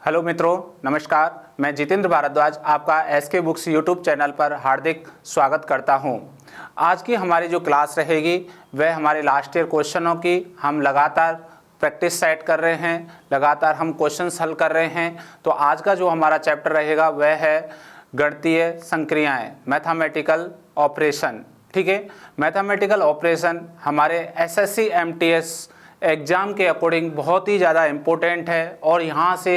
Hello मित्रों, नमस्कार। मैं जितेंद्र भारद्वाज आपका एसके बुक्स यूट्यूब चैनल पर हार्दिक स्वागत करता हूं। आज की हमारी जो क्लास रहेगी वह हमारे लास्ट ईयर क्वेश्चनों की हम लगातार प्रैक्टिस सेट कर रहे हैं, लगातार हम क्वेश्चंस हल कर रहे हैं। तो आज का जो हमारा चैप्टर रहेगा वह है गणितीय संक्रियाएं, मैथमेटिकल ऑपरेशन। ठीक है, मैथमेटिकल ऑपरेशन हमारे एसएससी एमटीएस एग्ज़ाम के अकॉर्डिंग बहुत ही ज़्यादा इम्पोर्टेंट है और यहाँ से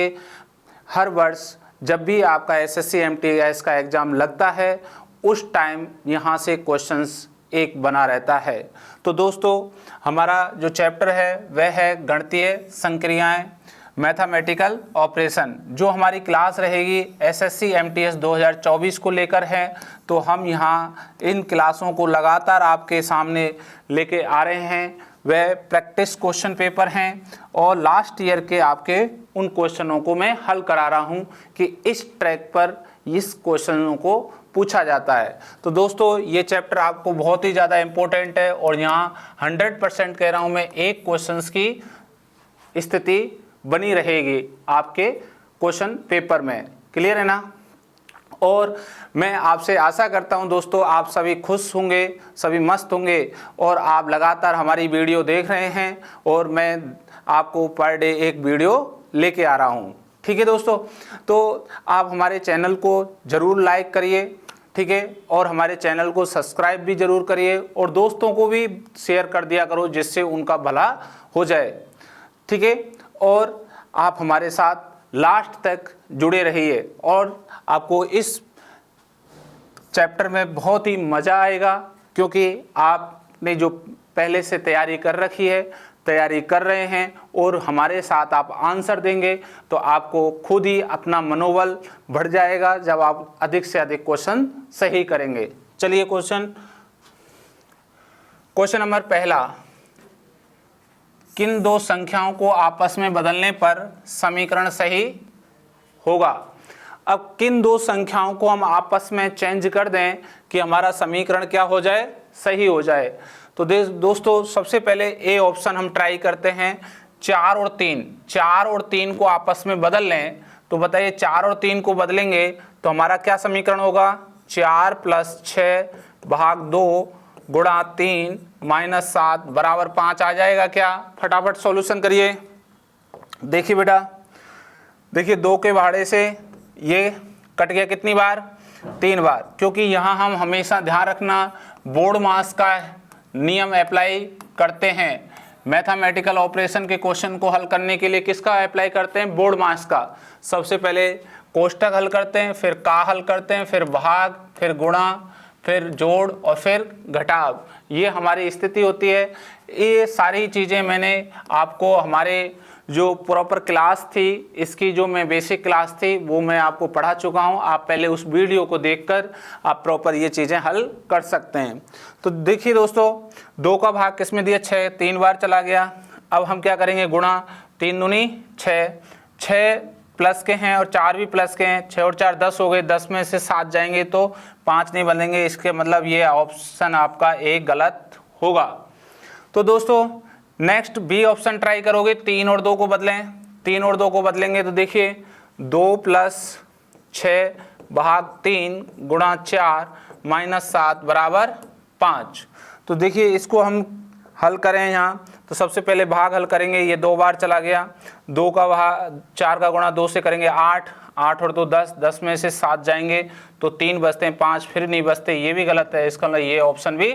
हर वर्ष जब भी आपका एसएससी एमटीएस का एग्ज़ाम लगता है उस टाइम यहाँ से क्वेश्चंस एक बना रहता है। तो दोस्तों, हमारा जो चैप्टर है वह है गणितीय संक्रियाएं, मैथमेटिकल ऑपरेशन। जो हमारी क्लास रहेगी एसएससी एमटीएस 2024 को लेकर है। तो हम यहाँ इन क्लासों को लगातार आपके सामने लेके आ रहे हैं। वह प्रैक्टिस क्वेश्चन पेपर हैं और लास्ट ईयर के आपके उन क्वेश्चनों को मैं हल करा रहा हूं कि इस ट्रैक पर इस क्वेश्चनों को पूछा जाता है। तो दोस्तों, ये चैप्टर आपको बहुत ही ज़्यादा इम्पोर्टेंट है और यहाँ 100% कह रहा हूँ मैं, एक क्वेश्चंस की स्थिति बनी रहेगी आपके क्वेश्चन पेपर में। क्लियर है ना? और मैं आपसे आशा करता हूं दोस्तों, आप सभी खुश होंगे, सभी मस्त होंगे और आप लगातार हमारी वीडियो देख रहे हैं और मैं आपको पर डे एक वीडियो लेके आ रहा हूं। ठीक है दोस्तों, तो आप हमारे चैनल को ज़रूर लाइक करिए, ठीक है, और हमारे चैनल को सब्सक्राइब भी ज़रूर करिए और दोस्तों को भी शेयर कर दिया करो जिससे उनका भला हो जाए। ठीक है, और आप हमारे साथ लास्ट तक जुड़े रहिए और आपको इस चैप्टर में बहुत ही मज़ा आएगा, क्योंकि आपने जो पहले से तैयारी कर रखी है, तैयारी कर रहे हैं और हमारे साथ आप आंसर देंगे तो आपको खुद ही अपना मनोबल बढ़ जाएगा जब आप अधिक से अधिक क्वेश्चन सही करेंगे। चलिए क्वेश्चन नंबर पहला, किन दो संख्याओं को आपस में बदलने पर समीकरण सही होगा? अब किन दो संख्याओं को हम आपस में चेंज कर दें कि हमारा समीकरण क्या हो जाए, सही हो जाए। तो दोस्तों, सबसे पहले ए ऑप्शन हम ट्राई करते हैं। 4 और 3 को आपस में बदल लें तो बताइए, 4 और 3 को बदलेंगे तो हमारा क्या समीकरण होगा? 4 + 6 भाग 2 गुणा 3 - 7 बराबर 5 आ जाएगा क्या? फटाफट सॉल्यूशन करिए। देखिए बेटा, देखिए 2 के भाड़े से ये कट गया कितनी बार? 3 बार। क्योंकि यहाँ हम हमेशा ध्यान रखना बोर्ड मास का नियम अप्लाई करते हैं। मैथमेटिकल ऑपरेशन के क्वेश्चन को हल करने के लिए किसका अप्लाई करते हैं? बोर्ड मास का। सबसे पहले कोष्टक हल करते हैं, फिर का हल करते हैं, फिर भाग, फिर गुणा, फिर जोड़ और फिर घटाव। ये हमारी स्थिति होती है। ये सारी चीज़ें मैंने आपको हमारे जो प्रॉपर क्लास थी, इसकी जो मैं बेसिक क्लास थी वो मैं आपको पढ़ा चुका हूँ। आप पहले उस वीडियो को देखकर आप प्रॉपर ये चीज़ें हल कर सकते हैं। तो देखिए दोस्तों, 2 का भाग किस में दिया? 6, 3 बार चला गया। अब हम क्या करेंगे? गुणा 3 दूनी 6, 6 प्लस के हैं और 4 भी प्लस के हैं। 6 और 4 10 हो गए, 10 में से 7 जाएंगे तो 5 नहीं बनेंगे। इसके मतलब ये ऑप्शन आपका एक गलत होगा। तो दोस्तों, नेक्स्ट बी ऑप्शन ट्राई करोगे। 3 और 2 को बदलें, 3 और 2 को बदलेंगे तो देखिए 2 + 6 भाग 3 गुणा 4 - 7 बराबर 5। तो देखिए इसको हम हल करें यहाँ, तो सबसे पहले भाग हल करेंगे। ये 2 बार चला गया। 2 का भाग 4 का गुणा 2 से करेंगे 8, 8 और 2 10, 10 में से 7 जाएंगे तो 3 बचते हैं, 5 फिर नहीं बचते, ये भी गलत है। इसका मतलब ये ऑप्शन भी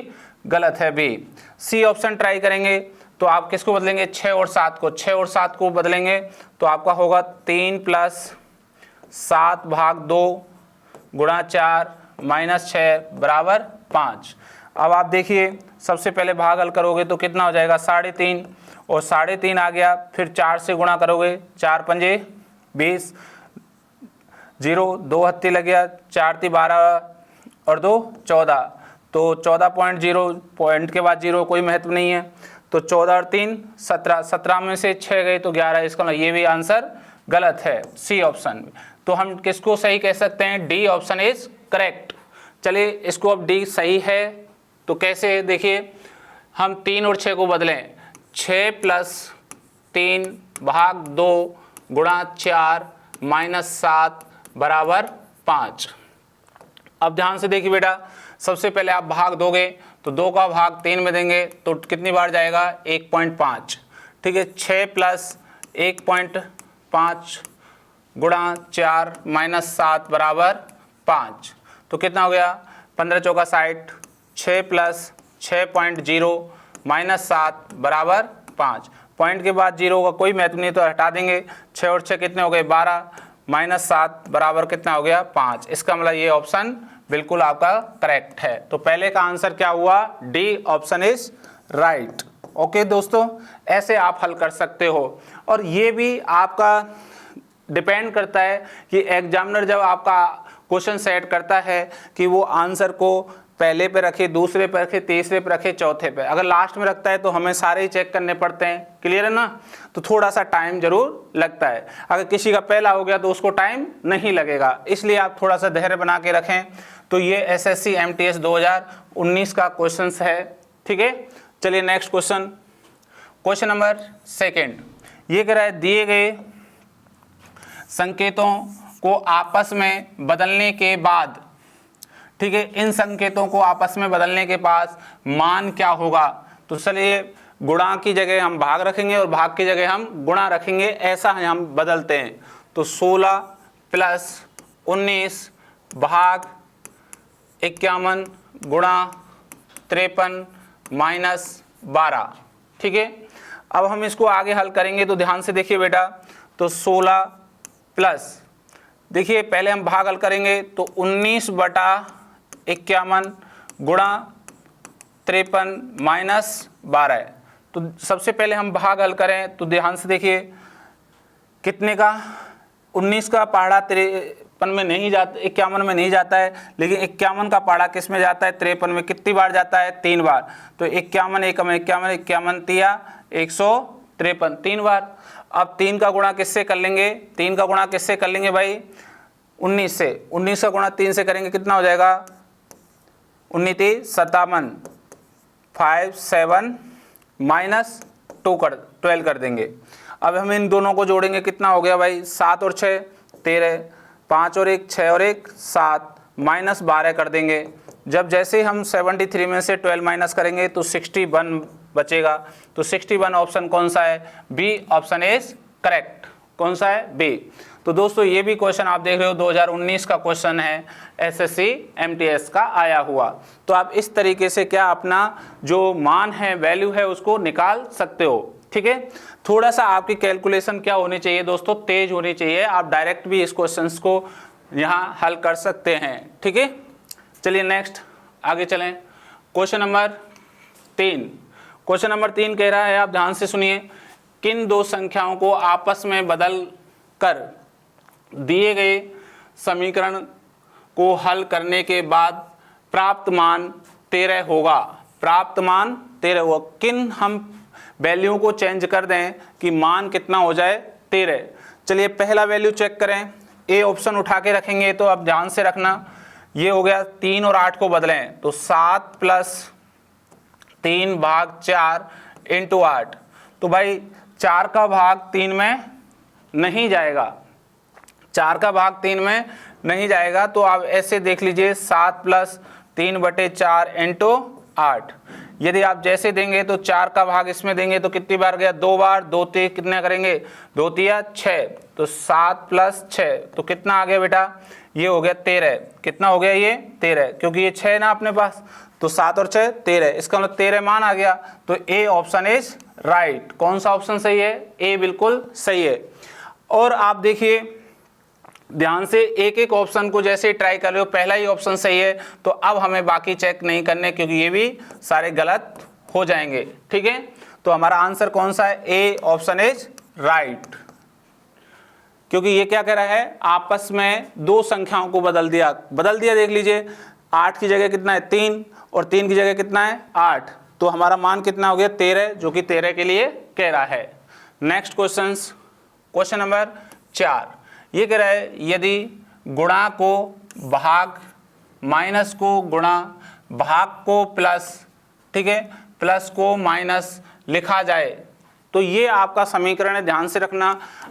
गलत है, बी। सी ऑप्शन ट्राई करेंगे तो आप किसको बदलेंगे? 6 और 7 को। 6 और 7 को बदलेंगे तो आपका होगा 3 + 7 भाग 2 गुणा 4 - 6 बराबर 5। अब आप देखिए, सबसे पहले भाग हल करोगे तो कितना हो जाएगा? 3.5 और 3.5 आ गया। फिर 4 से गुणा करोगे, 4 × 5 = 20, 0 2 हत्ती लग गया, 4 × 12 और 2 14, तो 14.0, पॉइंट के बाद 0 कोई महत्व नहीं है। तो 14 और 3 17, 17 में से 6 गए तो 11। इसका मतलब ये भी आंसर गलत है, सी ऑप्शन। तो हम किसको सही कह सकते हैं? D option is correct. चलिए इसको, अब डी सही है तो कैसे? देखिए, हम 3 और 6 को बदलें। 6 + 3 भाग 2 गुणा 4 -7 बराबर 5। अब ध्यान से देखिए बेटा, सबसे पहले आप भाग दोगे तो 2 का भाग 3 में देंगे तो कितनी बार जाएगा 1.5। ठीक है, 6 प्लस 1.5 गुणा 4 -7 बराबर 5। तो कितना हो गया 15 चौका 60, 6 प्लस 6.0 -7 बराबर 5। पॉइंट के बाद 0 का कोई महत्व नहीं तो हटा देंगे। 6 और 6 कितने हो गए 12, -7 बराबर कितना हो गया 5। इसका मतलब ये ऑप्शन बिल्कुल आपका करेक्ट है। तो पहले का आंसर क्या हुआ, D option is right. Okay दोस्तों, ऐसे आप हल कर सकते हो। और ये भी आपका डिपेंड करता है कि एग्जामिनर जब आपका क्वेश्चन सेट करता है कि वो आंसर को पहले पे रखे, दूसरे पे रखे, तीसरे पे रखे, चौथे पे। अगर लास्ट में रखता है तो हमें सारे ही चेक करने पड़ते हैं, क्लियर है ना। तो थोड़ा सा टाइम जरूर लगता है। अगर किसी का पहला हो गया तो उसको टाइम नहीं लगेगा, इसलिए आप थोड़ा सा धैर्य बना के रखें। तो ये एसएससी एमटीएस 2019 का क्वेश्चन है। ठीक है, चलिए नेक्स्ट क्वेश्चन, क्वेश्चन नंबर 2। ये कह रहा है दिए गए संकेतों को आपस में बदलने के बाद, ठीक है, इन संकेतों को आपस में बदलने के पास मान क्या होगा। तो चलिए गुणा की जगह हम भाग रखेंगे और भाग की जगह हम गुणा रखेंगे, ऐसा हम बदलते हैं। तो 16 प्लस 19 भाग 51 गुणा 53 माइनस 12। ठीक है, अब हम इसको आगे हल करेंगे तो ध्यान से देखिए बेटा। तो 16 प्लस, देखिए पहले हम भाग हल करेंगे तो 19/51 गुणा 53 माइनस 12। तो सबसे पहले हम भाग हल करें तो ध्यान से देखिए कितने का, 19 का पहाड़ा 53 में नहीं जाता, 51 में नहीं जाता है, लेकिन 51 का पहाड़ा किस में जाता है 53 में। कितनी बार जाता है 3 बार। तो 51 एकम 51, 51 तिया 153, 3 बार। अब 3 का गुणा किससे कर लेंगे, 3 का गुणा किससे कर लेंगे भाई 19 से। 19 का गुणा 3 से करेंगे कितना हो जाएगा 19 57, 5 7 माइनस 12 कर देंगे। अब हम इन दोनों को जोड़ेंगे कितना हो गया भाई 7 और 6 13, 5 और 1 6 और 1 7 माइनस 12 कर देंगे। जब जैसे हम 73 में से 12 माइनस करेंगे तो 61 बचेगा। तो 61 ऑप्शन कौन सा है, बी ऑप्शन इज करेक्ट। कौन सा है, बी। तो दोस्तों ये भी क्वेश्चन आप देख रहे हो 2019 का क्वेश्चन है, एसएससी एमटीएस का आया हुआ। तो आप इस तरीके से क्या अपना जो मान है, वैल्यू है, उसको निकाल सकते हो। ठीक है, थोड़ा सा आपकी कैलकुलेशन क्या होनी चाहिए दोस्तों, तेज होनी चाहिए। आप डायरेक्ट भी इस क्वेश्चन को यहाँ हल कर सकते हैं। ठीक है, चलिए नेक्स्ट आगे चलें। Question number 3। क्वेश्चन नंबर 3 कह रहा है, आप ध्यान से सुनिए, किन दो संख्याओं को आपस में बदल कर दिए गए समीकरण को हल करने के बाद प्राप्त मान 13 होगा। प्राप्त मान 13 होगा। किन हम वैल्यू को चेंज कर दें कि मान कितना हो जाए 13। चलिए पहला वैल्यू चेक करें, ए ऑप्शन उठा के रखेंगे। तो अब ध्यान से रखना, ये हो गया 3 और 8 को बदलें तो 7 प्लस 3 भाग 4 इंटू 8। तो भाई 4 का भाग 3 में नहीं जाएगा, 4 का भाग 3 में नहीं जाएगा। तो आप ऐसे देख लीजिए 7 प्लस 3/4 इंटू 8। यदि आप जैसे देंगे तो 4 का भाग इसमें देंगे तो कितनी बार गया 2 बार, 2 3 कितने करेंगे 2 3 6। तो 7 प्लस 6 तो कितना आ गया बेटा, ये हो गया 13। कितना हो गया ये 13, क्योंकि ये 6 ना अपने पास। तो 7 और 6 13, इसका मतलब 13 मान आ गया। तो ए ऑप्शन इज राइट। कौन सा ऑप्शन सही है, ए बिल्कुल सही है। और आप देखिए ध्यान से, एक एक ऑप्शन को जैसे ट्राई कर रहे हो, पहला ही ऑप्शन सही है तो अब हमें बाकी चेक नहीं करने, क्योंकि ये भी सारे गलत हो जाएंगे। ठीक है, तो हमारा आंसर कौन सा है, ए ऑप्शन इज राइट। क्योंकि ये क्या कह रहा है, आपस में दो संख्याओं को बदल दिया। देख लीजिए 8 की जगह कितना है 3 और 3 की जगह कितना है 8। तो हमारा मान कितना हो गया 13, जो कि 13 के लिए कह रहा है। Next question number 4। ये कह रहा है, यदि गुणा को भाग, माइनस को गुणा, भाग को प्लस, ठीक है, प्लस को माइनस लिखा जाए तो ये आपका समीकरण है, ध्यान से रखना।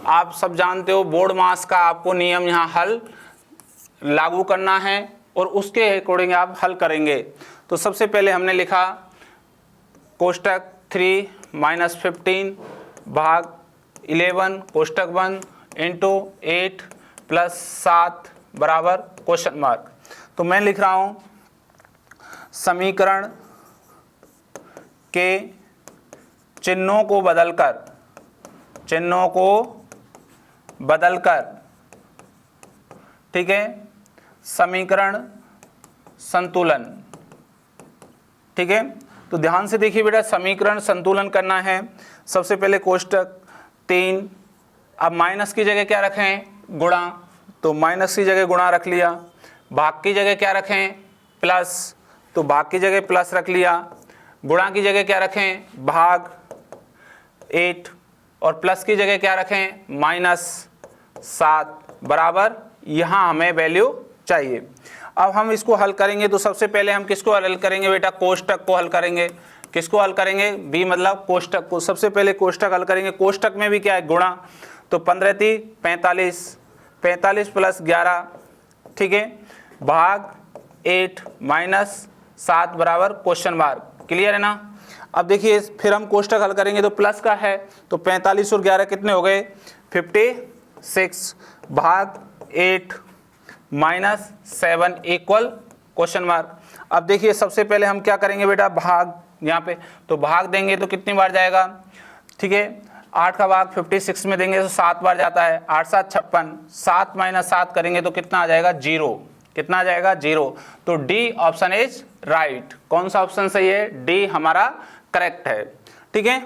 आप सब जानते हो बोर्ड मास का आपको नियम यहाँ हल लागू करना है और उसके अकॉर्डिंग आप हल करेंगे। तो सबसे पहले हमने लिखा कोष्टक 3 - 15 भाग 11 कोष्टक 1 इंटू 8 + 7 बराबर क्वेश्चन मार्क। तो मैं लिख रहा हूँ समीकरण के चिन्हों को बदलकर ठीक है समीकरण संतुलन। ठीक है, तो ध्यान से देखिए बेटा, समीकरण संतुलन करना है। सबसे पहले कोष्टक 3, अब माइनस की जगह क्या रखें, गुणा, तो माइनस की जगह गुणा रख लिया। भाग की जगह क्या रखें, प्लस, तो भाग की जगह प्लस रख लिया। गुणा की जगह क्या रखें, भाग 8, और प्लस की जगह क्या रखें, -7 बराबर, यहाँ हमें वैल्यू चाहिए। अब हम इसको हल करेंगे तो सबसे पहले हम किसको हल करेंगे बेटा, कोष्टक को हल करेंगे। किसको हल करेंगे, बी मतलब कोष्टक को। सबसे पहले कोष्टक हल करेंगे। कोष्टक में भी क्या है, गुणा, तो 15 × 3 = 45, 45 + 11 ठीक है, भाग 8 - 7 बराबर क्वेश्चन मार्क। क्लियर है ना। अब देखिए फिर हम कोष्टक हल करेंगे तो प्लस का है, तो 45 और 11 कितने हो गए, 56, भाग 8 - 7 = क्वेश्चन मार्क। अब देखिए सबसे पहले हम क्या करेंगे बेटा, भाग यहाँ पे, तो भाग देंगे तो कितनी बार जाएगा, ठीक है, 8 का भाग 56 में देंगे तो 7 बार जाता है, 8 × 7 = 56, 7 - 7 करेंगे तो कितना आ जाएगा, 0। कितना आ जाएगा, 0। तो डी ऑप्शन इज राइट। कौन सा ऑप्शन सही है, डी हमारा करेक्ट है। ठीक है,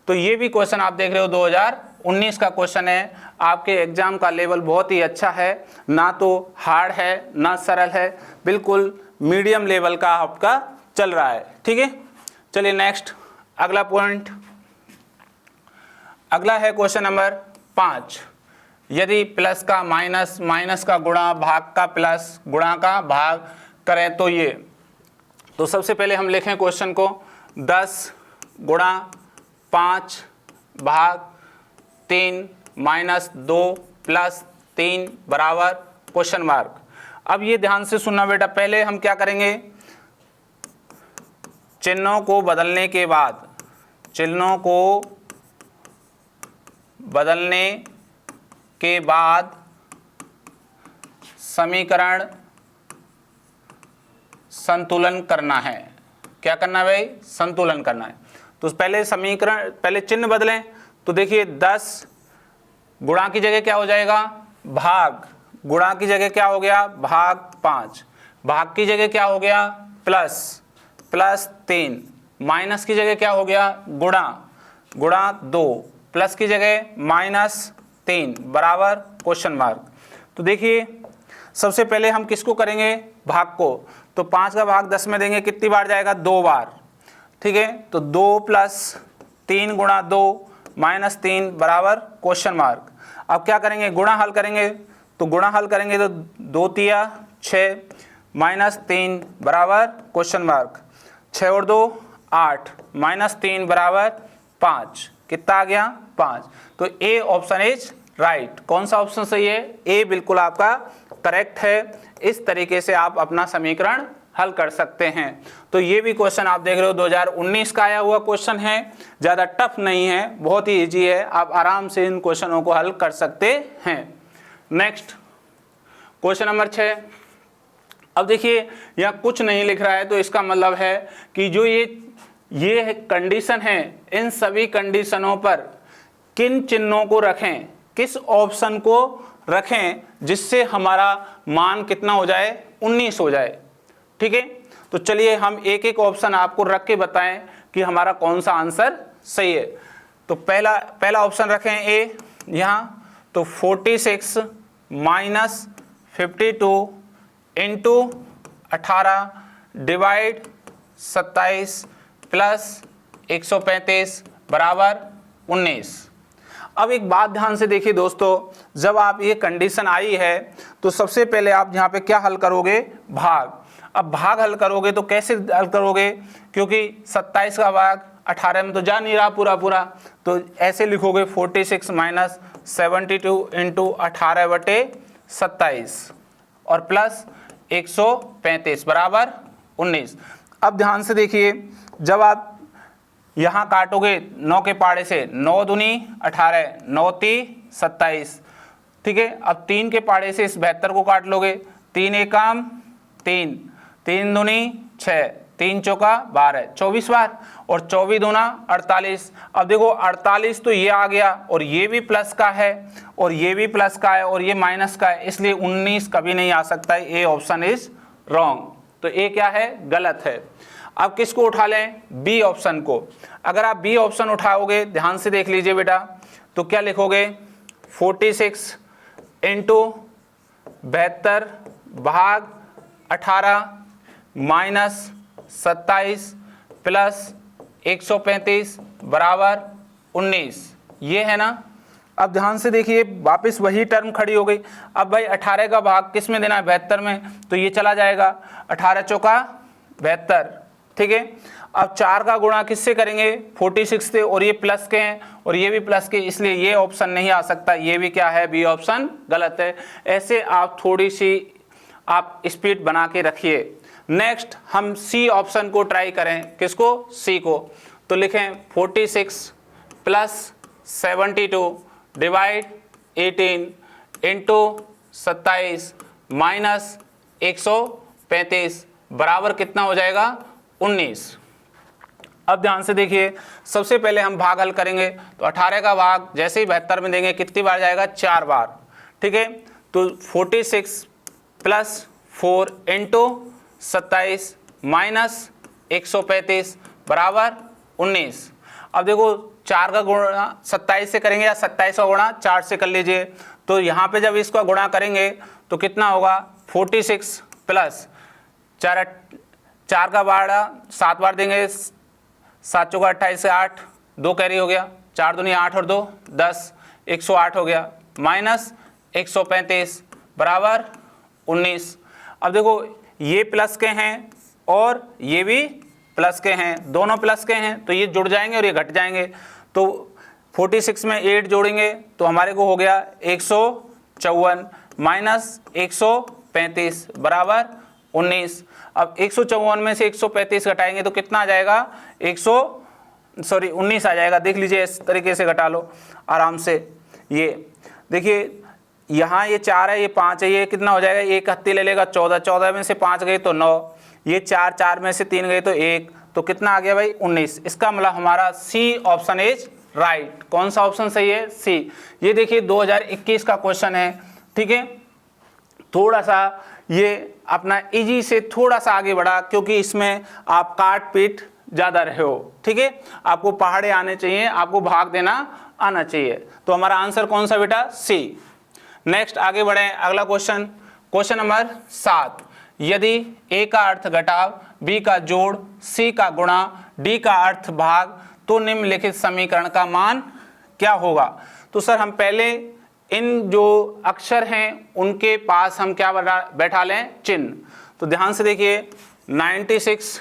तो ये भी क्वेश्चन आप देख रहे हो 2019 का क्वेश्चन है। आपके एग्जाम का लेवल बहुत ही अच्छा है, ना तो हार्ड है ना सरल है, बिल्कुल मीडियम लेवल का आपका चल रहा है। ठीक है, चलिए नेक्स्ट अगला पॉइंट। अगला है क्वेश्चन नंबर 5। यदि प्लस का माइनस, माइनस का गुणा, भाग का प्लस, गुणा का भाग करें तो ये। तो सबसे पहले हम लिखें क्वेश्चन को, 10 × 5 भाग 3 - 2 + 3 बराबर क्वेश्चन मार्क। अब ये ध्यान से सुनना बेटा, पहले हम क्या करेंगे, चिन्हों को बदलने के बाद, चिन्हों को बदलने के बाद समीकरण संतुलन करना है। क्या करना है भाई, संतुलन करना है। तो पहले समीकरण, पहले चिन्ह बदलें। तो देखिए 10 गुणा की जगह क्या हो जाएगा, भाग, गुणा की जगह क्या हो गया, भाग 5, भाग की जगह क्या हो गया, प्लस, +3, माइनस की जगह क्या हो गया, गुणा, गुणा 2, प्लस की जगह -3 बराबर क्वेश्चन मार्क। तो देखिए सबसे पहले हम किसको करेंगे, भाग को। तो 5 का भाग 10 में देंगे, कितनी बार जाएगा, 2 बार। ठीक है, तो 2 + 3 × 2 -3 बराबर क्वेश्चन मार्क। अब क्या करेंगे, गुणा हल करेंगे। तो गुणा हल करेंगे तो 2 × 3 = 6 -3 बराबर क्वेश्चन मार्क। 6 और 2 8 -3 बराबर 5। कितना आ गया, 5। तो ए ऑप्शन इज राइट। कौन सा ऑप्शन सही है, ए बिल्कुल आपका करेक्ट है। इस तरीके से आप अपना समीकरण हल कर सकते हैं। तो ये भी क्वेश्चन आप देख रहे हो 2019 का आया हुआ क्वेश्चन है, ज़्यादा टफ नहीं है, बहुत ही इजी है, आप आराम से इन क्वेश्चनों को हल कर सकते हैं। Next question number 6। अब देखिए यहाँ कुछ नहीं लिख रहा है, तो इसका मतलब है कि जो ये कंडीशन है, इन सभी कंडीशनों पर किन चिन्हों को रखें, किस ऑप्शन को रखें जिससे हमारा मान कितना हो जाए, 19 हो जाए। ठीक है, तो चलिए हम एक एक ऑप्शन आपको रख के बताएं कि हमारा कौन सा आंसर सही है। तो पहला ऑप्शन रखें ए यहाँ, तो 46 - 52 × 18 डिवाइड 27 + 135 बराबर 19। अब एक बात ध्यान से देखिए दोस्तों, जब आप ये कंडीशन आई है तो सबसे पहले आप यहाँ पे क्या हल करोगे, भाग। अब भाग हल करोगे तो कैसे हल करोगे, क्योंकि 27 का भाग 18 में तो जा नहीं रहा पूरा पूरा, तो ऐसे लिखोगे 46 माइनस 72 इंटू 18/27 और प्लस 135 बराबर 19। अब ध्यान से देखिए, जब आप यहाँ काटोगे 9 के पाड़े से, 9 दूनी 18, 9 ती 27, ठीक है। अब 3 के पाड़े से इस 72 को काट लोगे, 3 एकम 3, 3 दूनी 6, 3 चौका 12, 24 बार, और 24 दूना 48। अब देखो 48 तो ये आ गया, और ये भी प्लस का है, और ये भी प्लस का है, और ये माइनस का है, इसलिए 19 कभी नहीं आ सकता है। ए ऑप्शन इज रॉन्ग, तो ए क्या है, गलत है। अब किसको उठा लें, बी ऑप्शन को। अगर आप बी ऑप्शन उठाओगे, ध्यान से देख लीजिए बेटा, तो क्या लिखोगे, 46 इंटू 72 भाग 18 माइनस 27 प्लस 135 बराबर 19, ये है ना। अब ध्यान से देखिए, वापस वही टर्म खड़ी हो गई। अब भाई 18 का भाग किस में देना है, 72 में, तो ये चला जाएगा, 18 चौका 72, ठीक है। अब 4 का गुणा किससे करेंगे, 46 से, और ये प्लस के हैं और ये भी प्लस के, इसलिए ये ऑप्शन नहीं आ सकता, ये भी क्या है, बी ऑप्शन गलत है। ऐसे आप थोड़ी सी आप स्पीड बना के रखिए। नेक्स्ट हम सी ऑप्शन को ट्राई करें, किसको, सी को। तो लिखें 46 प्लस 72 डिवाइड 18 इंटू 27 माइनस 135 बराबर कितना हो जाएगा, 19। अब ध्यान से देखिए, सबसे पहले हम भाग हल करेंगे, तो 18 का भाग जैसे ही 72 में देंगे कितनी बार जाएगा, 4 बार, ठीक है। तो 46 प्लस 4 इंटू 27 माइनस 135 बराबर 19। अब देखो 4 का गुणा 27 से करेंगे, या 27 का गुणा 4 से कर लीजिए, तो यहाँ पे जब इसका गुणा करेंगे तो कितना होगा, 46 प्लस 4 का बाड़ा 7 बार देंगे, 7 चौका 28 से 8, 2 कैरी हो गया, 4 दूनी 8 और 2 10, 108 हो गया, माइनस 135 बराबर 19। अब देखो ये प्लस के हैं और ये भी प्लस के हैं, दोनों प्लस के हैं, तो ये जुड़ जाएंगे और ये घट जाएंगे। तो 46 में 8 जोड़ेंगे तो हमारे को हो गया 154 माइनस 135 बराबर 19। अब 154 में से 135 घटाएंगे तो कितना आ जाएगा, 19 आ जाएगा। देख लीजिए, इस तरीके से घटा लो आराम से। ये देखिए, यहाँ ये 4 है, ये 5 है, ये कितना हो जाएगा, एक हत्ती ले लेगा 14, 14 में से 5 गए तो 9, ये 4 में से 3 गए तो 1, तो कितना आ गया भाई, 19। इसका मतलब हमारा सी ऑप्शन इज राइट। कौन सा ऑप्शन सही है, सी। ये देखिए 2021 का क्वेश्चन है, ठीक है। थोड़ा सा ये अपना इजी से थोड़ा सा आगे बढ़ा, क्योंकि इसमें आप काट पीट ज़्यादा रहे हो, ठीक है। आपको पहाड़े आने चाहिए, आपको भाग देना आना चाहिए। तो हमारा आंसर कौन सा बेटा, सी। नेक्स्ट आगे बढ़े, अगला क्वेश्चन, क्वेश्चन नंबर 7। यदि ए का अर्थ घटाव, बी का जोड़, सी का गुणा, डी का अर्थ भाग, तो निम्नलिखित समीकरण का मान क्या होगा। तो सर हम पहले इन जो अक्षर हैं उनके पास हम क्या बैठा लें, चिन्ह। तो ध्यान से देखिए, 96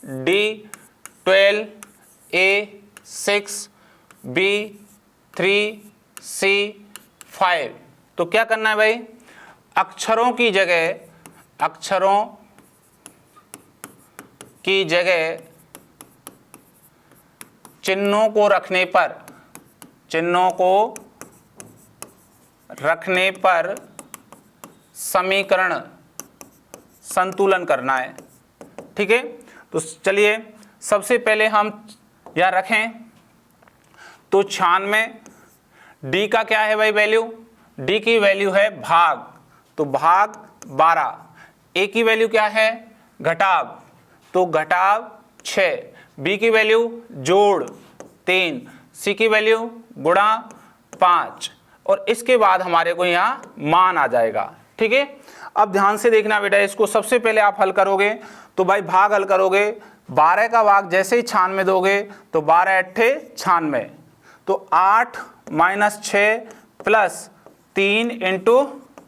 डी 12 ए 6 बी 3 सी 5। तो क्या करना है भाई, अक्षरों की जगह चिन्हों को रखने पर समीकरण संतुलन करना है, ठीक है। तो चलिए सबसे पहले हम यहाँ रखें, तो 96, डी का क्या है भाई वैल्यू, डी की वैल्यू है भाग, तो भाग 12। ए की वैल्यू क्या है, घटाव, तो घटाव 6। बी की वैल्यू जोड़ 3, सी की वैल्यू गुणा 5, और इसके बाद हमारे को यहाँ मान आ जाएगा, ठीक है। अब ध्यान से देखना बेटा, इसको सबसे पहले आप हल करोगे तो भाई भाग हल करोगे, 12 का भाग जैसे ही 96 दोगे तो 12 अट्ठे 96, तो 8 माइनस 6 प्लस 3 इंटू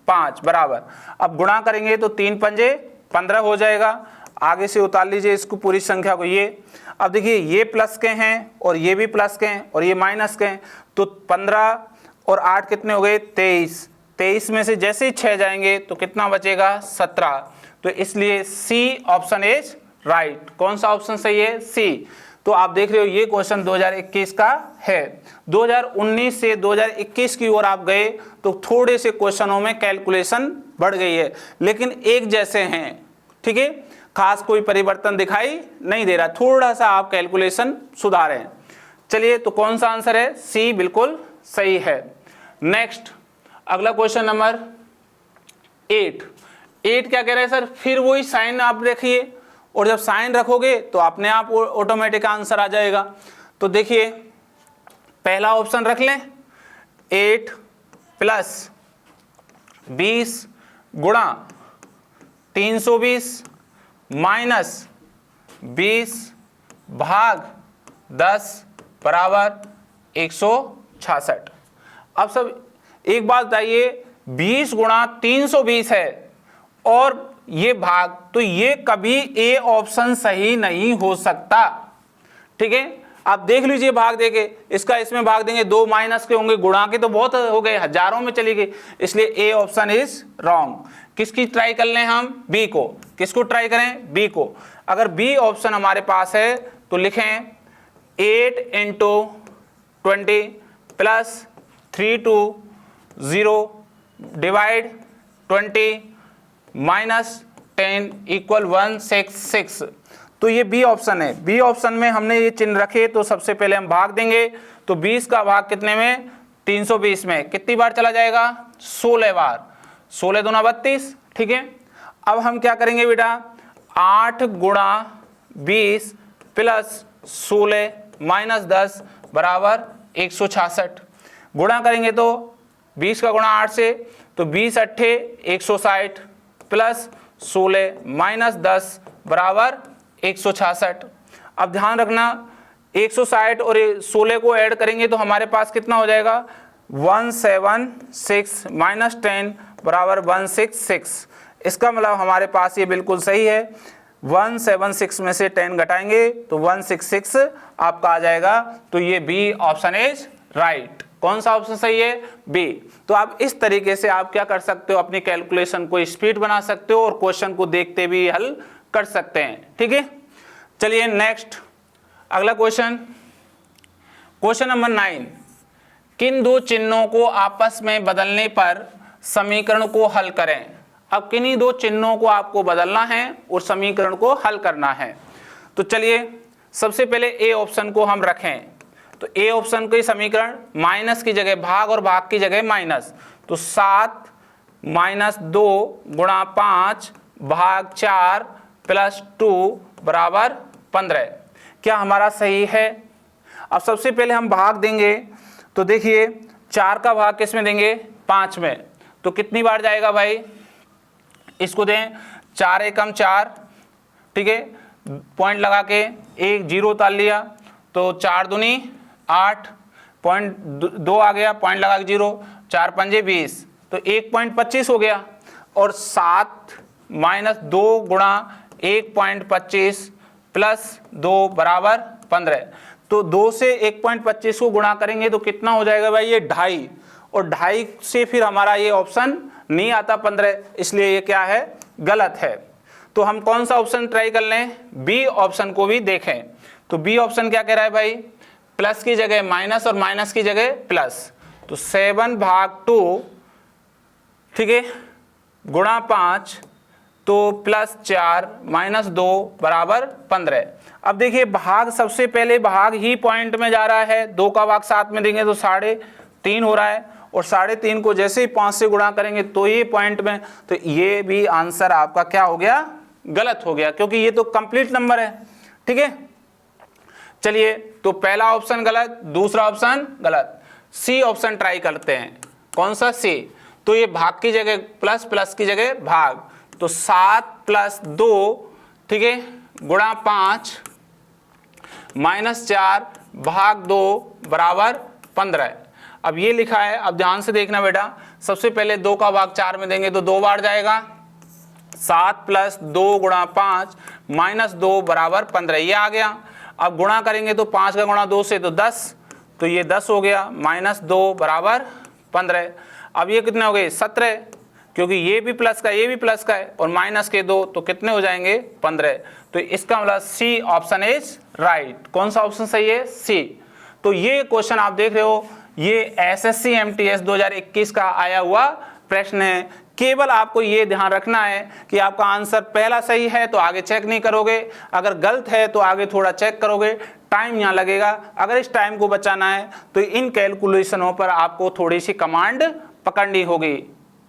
5 बराबर, अब गुणा करेंगे तो 3 पंजे 15 हो जाएगा। आगे से उतार लीजिए इसको पूरी संख्या को, ये अब देखिए ये प्लस के हैं और ये भी प्लस के हैं और ये माइनस के हैं, तो 15 और 8 कितने हो गए 23। 23 में से जैसे ही 6 जाएंगे तो कितना बचेगा 17। तो इसलिए सी ऑप्शन इज राइट। कौन सा ऑप्शन सही है? सी। तो आप देख रहे हो ये क्वेश्चन 2021 का है। 2019 से 2021 की ओर आप गए तो थोड़े से क्वेश्चनों में कैलकुलेशन बढ़ गई है, लेकिन एक जैसे हैं, ठीक है, खास कोई परिवर्तन दिखाई नहीं दे रहा, थोड़ा सा आप कैलकुलेशन सुधारें। चलिए, तो कौन सा आंसर है? सी बिल्कुल सही है। नेक्स्ट अगला क्वेश्चन नंबर 8 क्या कह रहे हैं सर? फिर वही साइन आप रखिए, और जब साइन रखोगे तो अपने आप ऑटोमेटिक आंसर आ जाएगा। तो देखिए पहला ऑप्शन रख लें, 8 प्लस 20 गुणा 320 माइनस 20 भाग 10 बराबर 166। अब सब एक बात बताइए, 20 गुणा 320 है और ये भाग, तो ये कभी ए ऑप्शन सही नहीं हो सकता। ठीक है, आप देख लीजिए भाग देके, इसका इसमें भाग देंगे, 2 माइनस के होंगे, गुणा के तो बहुत हो गए, हजारों में चली गई, इसलिए ए ऑप्शन इज रॉन्ग। किसकी ट्राई कर लें हम? बी को। किसको ट्राई करें? बी को। अगर बी ऑप्शन हमारे पास है तो लिखें 8 × 20 प्लस 320 डिवाइड 20 माइनस 10 इक्वल 166। तो ये बी ऑप्शन है। बी ऑप्शन में हमने ये चिन्ह रखे, तो सबसे पहले हम भाग देंगे, तो 20 का भाग कितने में? 320 में कितनी बार चला जाएगा? 16 बार। 16 दूना 32। ठीक है, अब हम क्या करेंगे बेटा? 8 गुणा 20 प्लस 16 माइनस 10 बराबर 166। गुणा करेंगे तो 20 का गुणा 8 से, तो 20 अट्ठे 160 प्लस 16 माइनस 10 बराबर 166। अब ध्यान रखना, 160 और 16 को ऐड करेंगे तो हमारे पास कितना हो जाएगा? 176 माइनस 10 बराबर 166। इसका मतलब हमारे पास ये बिल्कुल सही है। 176 में से 10 घटाएंगे तो 166 आपका आ जाएगा। तो ये बी ऑप्शन इज राइट। कौन सा ऑप्शन सही है? बी। तो आप इस तरीके से आप क्या कर सकते हो? अपनी कैलकुलेशन को स्पीड बना सकते हो और क्वेश्चन को देखते भी हल कर सकते हैं। ठीक है, चलिए नेक्स्ट अगला क्वेश्चन, क्वेश्चन नंबर 9। किन दो चिन्हों को आपस में बदलने पर समीकरण को हल करें? अब किन्हीं दो चिन्हों को आपको बदलना है और समीकरण को हल करना है। तो चलिए सबसे पहले ए ऑप्शन को हम रखें। तो ए ऑप्शन के समीकरण, माइनस की जगह भाग और भाग की जगह माइनस, तो 7 माइनस 2 गुणा 5 भाग 4 प्लस 2 बराबर 15। क्या हमारा सही है? अब सबसे पहले हम भाग देंगे, तो देखिए 4 का भाग किस में देंगे? 5 में। तो कितनी बार जाएगा भाई? इसको दें 4 एकम 4, ठीक है, पॉइंट लगा के एक 0 उतार लिया, तो 4 दूनी 8, पॉइंट 2 आ गया, पॉइंट लगा के 0, 4 पंजे 20, तो 1.25 हो गया। और 7 माइनस 2 गुणा 1.25 प्लस 2 बराबर 15। तो 2 से 1.25 को गुणा करेंगे तो कितना हो जाएगा भाई? ये 2.5, और 2.5 से फिर हमारा ये ऑप्शन नहीं आता 15, इसलिए ये क्या है? गलत है। तो हम कौन सा ऑप्शन ट्राई कर लें? बी ऑप्शन को भी देखें। तो बी ऑप्शन क्या कह रहा है भाई? प्लस की जगह माइनस और माइनस की जगह प्लस, तो 7 भाग 2, ठीक है, गुणा 5, तो प्लस 4 माइनस 2 बराबर 15। अब देखिए भाग, सबसे पहले भाग ही पॉइंट में जा रहा है, 2 का भाग 7 में देंगे तो 3.5 हो रहा है, और 3.5 को जैसे ही 5 से गुणा करेंगे तो ये पॉइंट में, तो ये भी आंसर आपका क्या हो गया? गलत हो गया, क्योंकि ये तो कंप्लीट नंबर है। ठीक है, चलिए तो पहला ऑप्शन गलत, दूसरा ऑप्शन गलत, सी ऑप्शन ट्राई करते हैं। कौन सा? सी। तो ये भाग की जगह प्लस, प्लस की जगह भाग, तो 7 प्लस 2, ठीक है, गुणा 5 माइनस 4 भाग 2 बराबर 15। अब ये लिखा है, अब ध्यान से देखना बेटा, सबसे पहले 2 का भाग 4 में देंगे तो 2 बार जाएगा, 7 प्लस 2 गुणा 5 माइनस 2 बराबर 15, ये आ गया। अब गुणा करेंगे तो 5 का गुणा 2 से तो 10, तो ये 10 हो गया, -2 बराबर 15। अब ये कितने हो गए 17, क्योंकि ये भी प्लस का ये भी प्लस का है, और माइनस के 2 तो कितने हो जाएंगे 15। तो इसका मतलब सी ऑप्शन इज राइट। कौन सा ऑप्शन सही है? सी। तो ये क्वेश्चन आप देख रहे हो, ये एसएससी एमटीएस 2021 का आया हुआ प्रश्न है। केवल आपको ये ध्यान रखना है कि आपका आंसर पहला सही है तो आगे चेक नहीं करोगे, अगर गलत है तो आगे थोड़ा चेक करोगे, टाइम यहाँ लगेगा। अगर इस टाइम को बचाना है तो इन कैलकुलेशनों पर आपको थोड़ी सी कमांड पकड़नी होगी।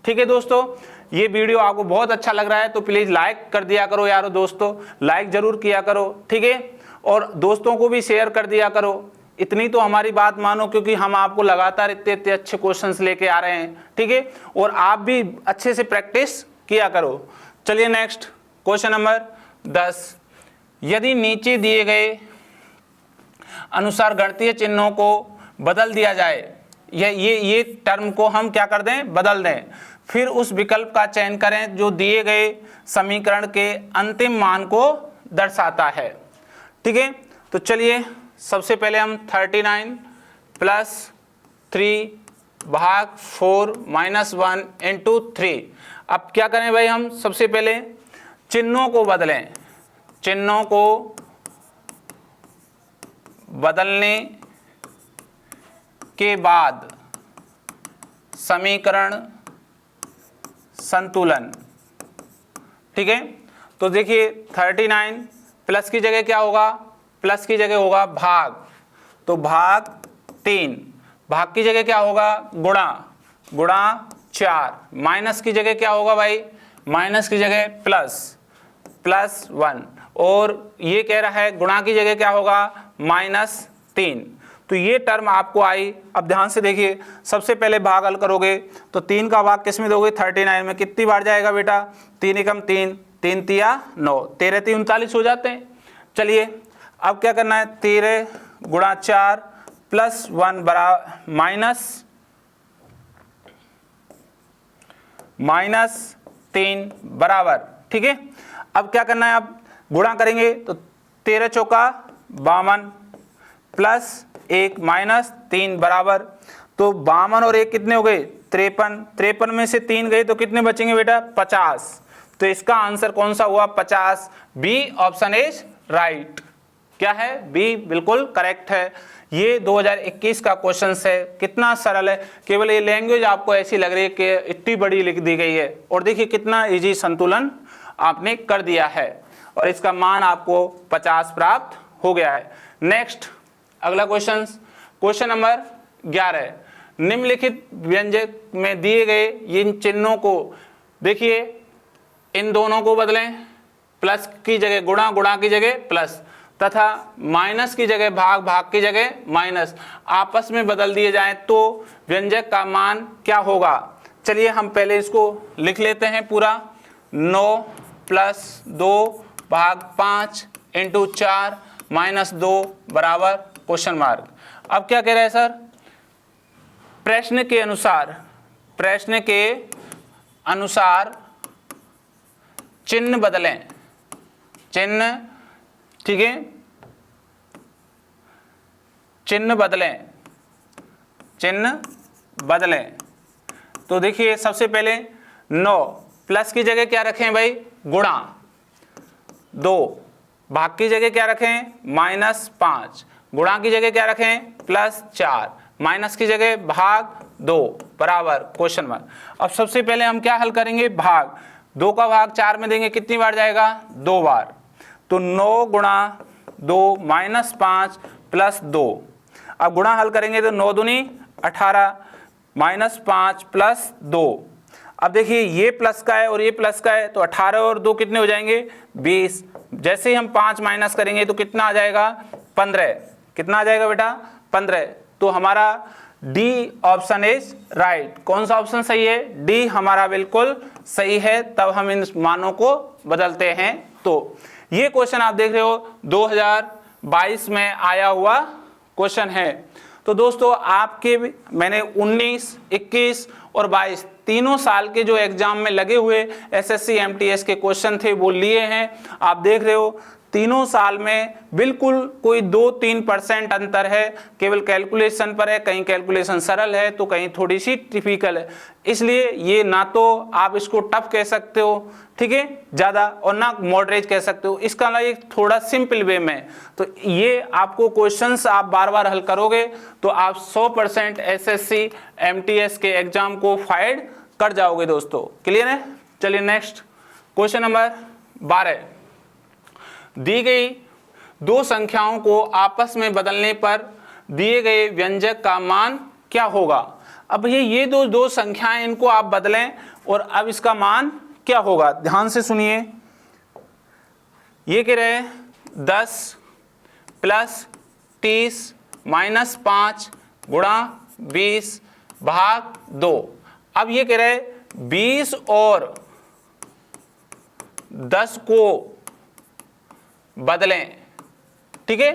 ठीक है दोस्तों, ये वीडियो आपको बहुत अच्छा लग रहा है तो प्लीज़ लाइक कर दिया करो यारो दोस्तों, लाइक ज़रूर किया करो, ठीक है, और दोस्तों को भी शेयर कर दिया करो। इतनी तो हमारी बात मानो, क्योंकि हम आपको लगातार इतने अच्छे क्वेश्चंस लेके आ रहे हैं, ठीक है, और आप भी अच्छे से प्रैक्टिस किया करो। चलिए नेक्स्ट क्वेश्चन नंबर 10। यदि नीचे दिए गए अनुसार गणितीय चिन्हों को बदल दिया जाए, ये टर्म को हम क्या कर दें, बदल दें, फिर उस विकल्प का चयन करें जो दिए गए समीकरण के अंतिम मान को दर्शाता है। ठीक है, तो चलिए सबसे पहले हम 39 + 3 भाग 4 - 1 × 3। अब क्या करें भाई, हम सबसे पहले चिन्हों को बदलें। चिन्हों को बदलने के बाद समीकरण संतुलन। ठीक है, तो देखिए 39 प्लस की जगह क्या होगा, प्लस की जगह होगा भाग, तो भाग 3, भाग की जगह क्या होगा गुणा, गुणा 4, माइनस की जगह क्या होगा भाई, माइनस की जगह +1, और ये कह रहा है गुणा की जगह क्या होगा -3। तो ये टर्म आपको आई। अब ध्यान से देखिए, सबसे पहले भाग हल करोगे तो 3 का भाग किस में दोगे, 39 में। कितनी बार जाएगा बेटा, 3 एकम 3, 3 तिया 9, 13 3 39 हो जाते हैं। चलिए अब क्या करना है, 13 गुणा 4 +1 बराबर -3 बराबर। ठीक है, अब क्या करना है, अब गुणा करेंगे तो 13 चौका 52 +1 -3 बराबर। तो 52 और 1 कितने हो गए 53, 53 में से 3 गए तो कितने बचेंगे बेटा 50। तो इसका आंसर कौन सा हुआ 50। B option is right. क्या है, बी बिल्कुल करेक्ट है। ये 2021 का क्वेश्चन है, कितना सरल है, केवल ये लैंग्वेज आपको ऐसी लग रही है कि इतनी बड़ी लिख दी गई है, और देखिए कितना इजी संतुलन आपने कर दिया है, और इसका मान आपको 50 प्राप्त हो गया है। नेक्स्ट अगला क्वेश्चन, क्वेश्चन नंबर 11। निम्नलिखित व्यंजक में दिए गए इन चिन्हों को देखिए, इन दोनों को बदलें, प्लस की जगह गुणा, गुणा की जगह प्लस, तथा माइनस की जगह भाग, भाग की जगह माइनस, आपस में बदल दिए जाएं तो व्यंजक का मान क्या होगा। चलिए हम पहले इसको लिख लेते हैं पूरा। 9 + 2 भाग 5 × 4 - 2 बराबर क्वेश्चन मार्क। अब क्या कह रहे हैं सर, प्रश्न के अनुसार, प्रश्न के अनुसार चिन्ह बदलें, चिन्ह, ठीक है, चिन्ह बदलें, चिन्ह बदलें। तो देखिए सबसे पहले 9 प्लस की जगह क्या रखें भाई गुणा, 2 भाग की जगह क्या रखें -5, गुणा की जगह क्या रखें +4, माइनस की जगह भाग 2 बराबर क्वेश्चन मार्क। अब सबसे पहले हम क्या हल करेंगे, भाग 2 का भाग 4 में देंगे, कितनी बार जाएगा 2 बार, तो 9 गुणा 2 -5 + 2। अब गुणा हल करेंगे तो 9 दूनी 18 -5 + 2। अब देखिए ये प्लस का है और ये प्लस का है, तो 18 और 2 कितने हो जाएंगे 20। जैसे ही हम 5 माइनस करेंगे तो कितना आ जाएगा 15। कितना आ जाएगा बेटा 15। तो हमारा डी ऑप्शन इज राइट। कौन सा ऑप्शन सही है, डी हमारा बिल्कुल सही है। तब हम इन मानों को बदलते हैं। तो ये क्वेश्चन आप देख रहे हो 2022 में आया हुआ क्वेश्चन है। तो दोस्तों आपके मैंने 19, 21 और 22 तीनों साल के जो एग्जाम में लगे हुए एसएससी एमटीएस के क्वेश्चन थे वो लिए हैं। आप देख रहे हो तीनों साल में बिल्कुल कोई 2-3% अंतर है, केवल कैलकुलेशन पर है, कहीं कैलकुलेशन सरल है तो कहीं थोड़ी सी टिपिकल है। इसलिए ये ना तो आप इसको टफ कह सकते हो, ठीक है, ज़्यादा, और ना मॉडरेट कह सकते हो, इसका ना एक थोड़ा सिंपल वे में। तो ये आपको क्वेश्चंस आप बार बार हल करोगे तो आप 100% एसएससी एमटीएस के एग्जाम को फाइड कर जाओगे दोस्तों। क्लियर है? चलिए नेक्स्ट क्वेश्चन नंबर 12। दी गई दो संख्याओं को आपस में बदलने पर दिए गए व्यंजक का मान क्या होगा। अब ये दो संख्याएं, इनको आप बदलें और अब इसका मान क्या होगा। ध्यान से सुनिए, ये कह रहे 10 + 30 - 5 × 20 भाग 2। अब ये कह रहे 20 और 10 को बदलें, ठीक है।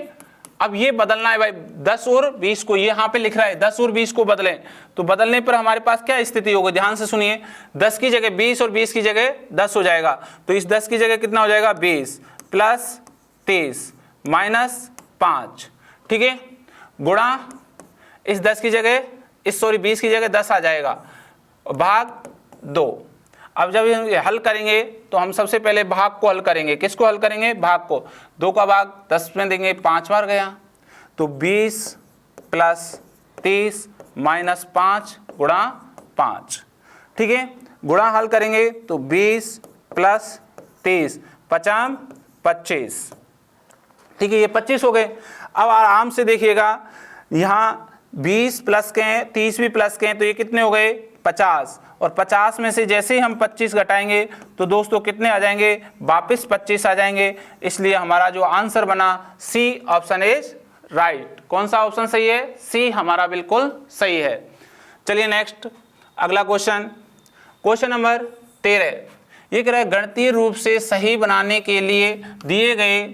अब ये बदलना है भाई, 10 और 20 को, ये यहाँ पे लिख रहा है 10 और 20 को बदलें, तो बदलने पर हमारे पास क्या स्थिति होगी। ध्यान से सुनिए, 10 की जगह 20 और 20 की जगह 10 हो जाएगा, तो इस 10 की जगह कितना हो जाएगा 20 + 30 - 5, ठीक है, गुणा इस 10 की जगह 20 की जगह 10 आ जाएगा, भाग 2। अब जब ये हल करेंगे तो हम सबसे पहले भाग को हल करेंगे। किसको हल करेंगे? भाग को। 2 का भाग 10 में देंगे, 5 बार गया, तो 20 + 30 - 5 × 5, ठीक है, गुणा हल करेंगे तो 20 + 30 5 25, ठीक है, ये 25 हो गए। अब आराम से देखिएगा, यहाँ 20 प्लस के हैं, 30 भी प्लस के हैं, तो ये कितने हो गए 50, और 50 में से जैसे ही हम 25 घटाएंगे तो दोस्तों कितने आ जाएंगे, वापस 25 आ जाएंगे। इसलिए हमारा जो आंसर बना सी ऑप्शन इज राइट। कौन सा ऑप्शन सही है? सी हमारा बिल्कुल सही है। चलिए नेक्स्ट अगला क्वेश्चन, क्वेश्चन नंबर 13। ये कह रहा है गणितीय रूप से सही बनाने के लिए दिए गए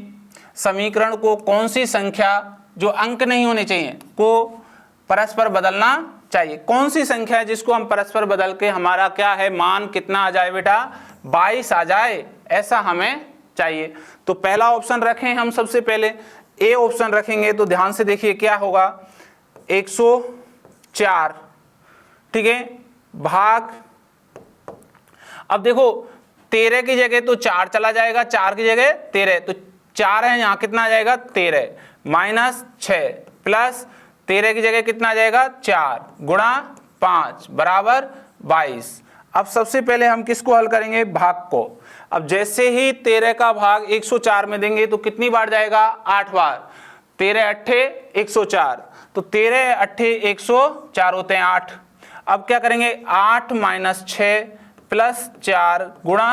समीकरण को कौन सी संख्या जो अंक नहीं होने चाहिए को परस्पर बदलना चाहिए। कौन सी संख्या है जिसको हम परस्पर बदल के हमारा क्या है मान कितना आ जाए बेटा, 22 आ जाए, ऐसा हमें चाहिए। तो पहला ऑप्शन रखें हम, सबसे पहले ए ऑप्शन रखेंगे, तो ध्यान से देखिए क्या होगा, 104, ठीक है, भाग, अब देखो 13 की जगह तो 4 चला जाएगा, 4 की जगह 13, तो 4 है, यहाँ कितना आ जाएगा 13 - 6 प्लस 13 की जगह कितना आ जाएगा 4 गुणा 5 बराबर 22। अब सबसे पहले हम किसको हल करेंगे, भाग को। अब जैसे ही 13 का भाग 104 में देंगे तो कितनी बार जाएगा, 8 बार, 13 अट्ठे 104, तो 13 अट्ठे 104 होते हैं 8। अब क्या करेंगे, 8 - 6 प्लस 4 गुणा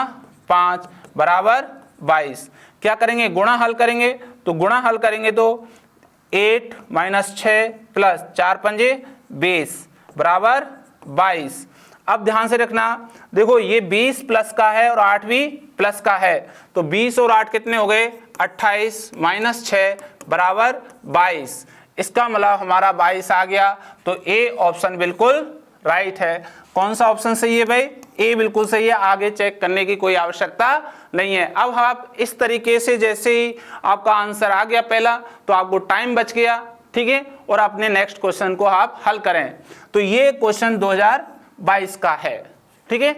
5 बराबर 22। क्या करेंगे, गुणा हल करेंगे, तो गुणा हल करेंगे तो 8 - 6 प्लस 4 पंजे 20 बराबर 22। अब ध्यान से रखना, देखो ये 20 प्लस का है और 8 भी प्लस का है, तो 20 और 8 कितने हो गए 28 - 6 बराबर 22। इसका मतलब हमारा 22 आ गया, तो ए ऑप्शन बिल्कुल राइट है। कौन सा ऑप्शन सही है भाई, ए बिल्कुल सही है, आगे चेक करने की कोई आवश्यकता नहीं है। अब आप इस तरीके से जैसे ही आपका आंसर आ गया पहला, तो आपको टाइम बच गया, ठीक है, और अपने नेक्स्ट क्वेश्चन को आप हल करें। तो ये क्वेश्चन 2022 का है, ठीक है।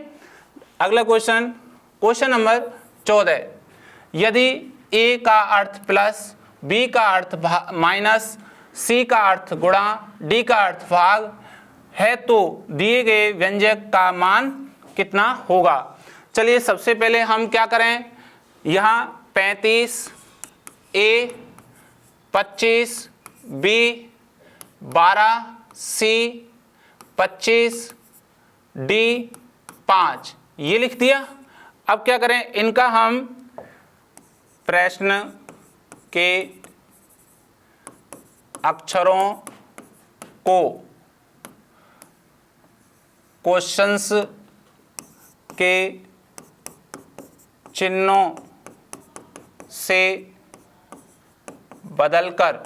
अगला क्वेश्चन, क्वेश्चन नंबर 14। यदि ए का अर्थ प्लस, बी का अर्थ माइनस, सी का अर्थ गुणा, डी का अर्थ भाग है तो दिए गए व्यंजक का मान कितना होगा। चलिए सबसे पहले हम क्या करें, यहाँ 35 ए, 25 बी, 12 सी, 25 डी, 5 ये लिख दिया। अब क्या करें, इनका हम प्रश्न के अक्षरों को क्वेश्चंस के चिन्हों से बदलकर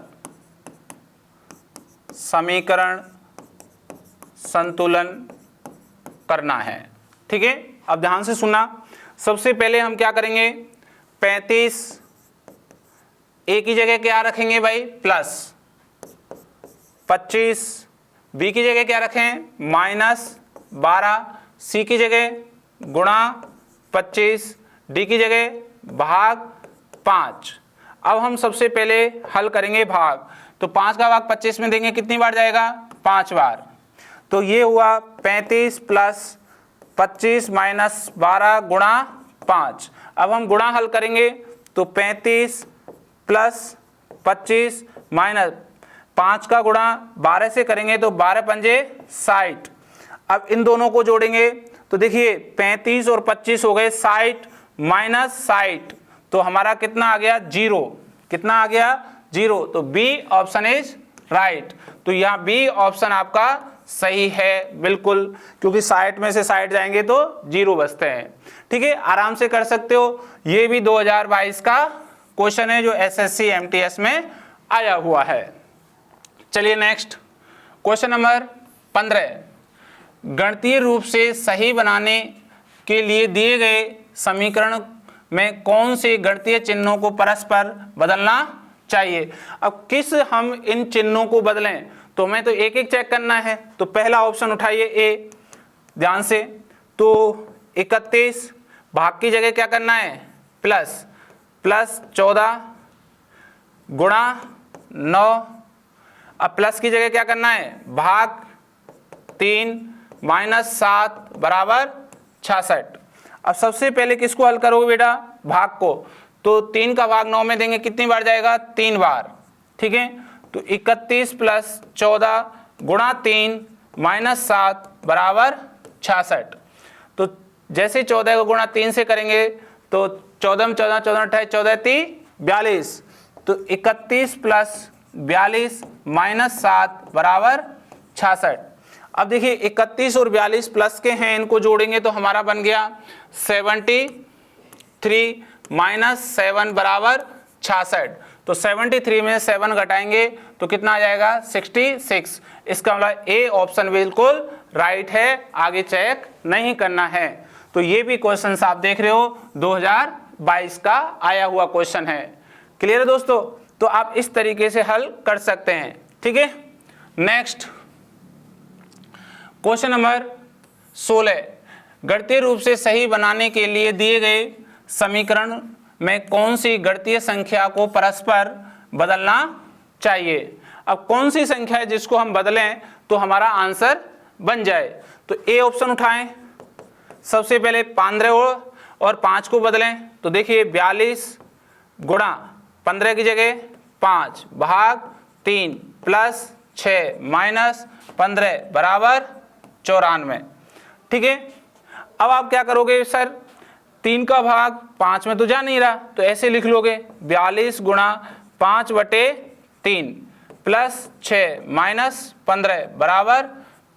समीकरण संतुलन करना है, ठीक है। अब ध्यान से सुनना, सबसे पहले हम क्या करेंगे, 35 ए की जगह क्या रखेंगे भाई, प्लस 25, बी की जगह क्या रखें, -12, सी की जगह गुणा 25, डी की जगह भाग 5। अब हम सबसे पहले हल करेंगे भाग, तो 5 का भाग 25 में देंगे, कितनी बार जाएगा, 5 बार। तो ये हुआ 35 + 25 - 12 गुणा 5। अब हम गुणा हल करेंगे तो 35 + 25 - 5 का गुणा 12 से करेंगे तो 12 पंजे 60। अब इन दोनों को जोड़ेंगे तो देखिए 35 और 25 हो गए 60 - 60, तो हमारा कितना आ गया, 0। कितना आ गया, 0। तो बी ऑप्शन इज राइट। तो यहाँ बी ऑप्शन आपका सही है बिल्कुल, क्योंकि 60 में से 60 जाएंगे तो 0 बचते हैं। ठीक है, आराम से कर सकते हो। ये भी 2022 का क्वेश्चन है जो एसएससी एमटीएस में आया हुआ है। चलिए नेक्स्ट क्वेश्चन नंबर 15। गणितीय रूप से सही बनाने के लिए दिए गए समीकरण में कौन से गणितीय चिन्हों को परस्पर बदलना चाहिए। अब किस हम इन चिन्हों को बदलें, तो हमें तो एक एक चेक करना है। तो पहला ऑप्शन उठाइए ए, ध्यान से। तो 31 भाग की जगह क्या करना है, प्लस 14 गुणा 9। अब प्लस की जगह क्या करना है, भाग 3 -7 बराबर 66। अब सबसे पहले किसको हल करोगे बेटा, भाग को। तो 3 का भाग 9 में देंगे, कितनी बार जाएगा, 3 बार। ठीक है, तो 31 + 14 गुणा 3 -7 बराबर 66। तो जैसे 14 को गुणा 3 से करेंगे तो 14 में 14, 14 28, 14 3 42। तो 31 + 42 - 7 बराबर 66। अब देखिए 31 और 42 प्लस के हैं, इनको जोड़ेंगे तो हमारा बन गया 73 - 7 बराबर 66। तो 73 में 7 घटाएंगे तो कितना आ जाएगा, 66। इसका मतलब ए ऑप्शन बिल्कुल राइट है, आगे चेक नहीं करना है। तो ये भी क्वेश्चन आप देख रहे हो 2022 का आया हुआ क्वेश्चन है। क्लियर है दोस्तों, तो आप इस तरीके से हल कर सकते हैं। ठीक है, नेक्स्ट क्वेश्चन नंबर 16। गणितीय रूप से सही बनाने के लिए दिए गए समीकरण में कौन सी गणितीय संख्या को परस्पर बदलना चाहिए। अब कौन सी संख्या है जिसको हम बदलें तो हमारा आंसर बन जाए। तो ए ऑप्शन उठाएं, सबसे पहले 15 और 5 को बदलें। तो देखिए 42 गुणा 15 की जगह 5 भाग 3 + 6 - 15 बराबर 94। ठीक है, अब आप क्या करोगे सर, 3 का भाग 5 में तो जा नहीं रहा, तो ऐसे लिख लोगे 42 गुणा 5/3 + 6 - 15 बराबर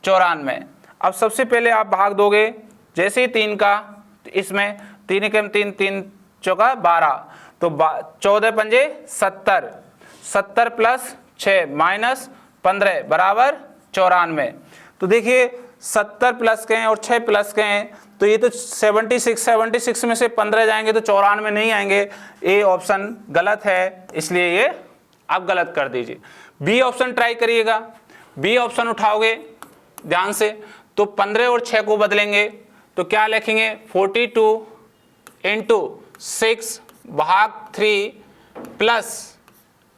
94। अब सबसे पहले आप भाग दोगे, जैसे ही 3 का, तो इसमें 3 के 3 3 चौका 12, तो 14 पंजे 70, 70 + 6 - 15 बराबर 94। तो देखिए 70 प्लस के हैं और 6 प्लस के हैं, तो ये तो 76 में से 15 जाएंगे तो 94 नहीं आएंगे। ए ऑप्शन गलत है, इसलिए ये आप गलत कर दीजिए। बी ऑप्शन ट्राई करिएगा। बी ऑप्शन उठाओगे ध्यान से, तो 15 और 6 को बदलेंगे तो क्या लिखेंगे, 42 × 6 भाग 3 प्लस,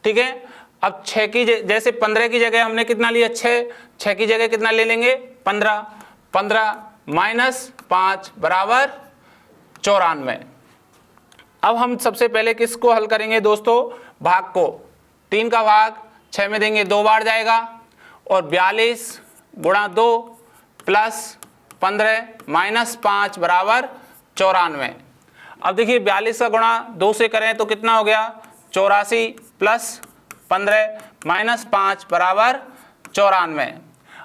ठीक है। अब 6 की जैसे 15 की जगह हमने कितना लिया, 6 की जगह कितना ले लेंगे, 15 - 5 बराबर 94। अब हम सबसे पहले किसको हल करेंगे दोस्तों, भाग को। 3 का भाग 6 में देंगे 2 बार जाएगा, और 42 गुणा 2 प्लस 15 - 5 बराबर 94। अब देखिए 42 का गुणा 2 से करें तो कितना हो गया, 84 प्लस 15 - 5 बराबर 94।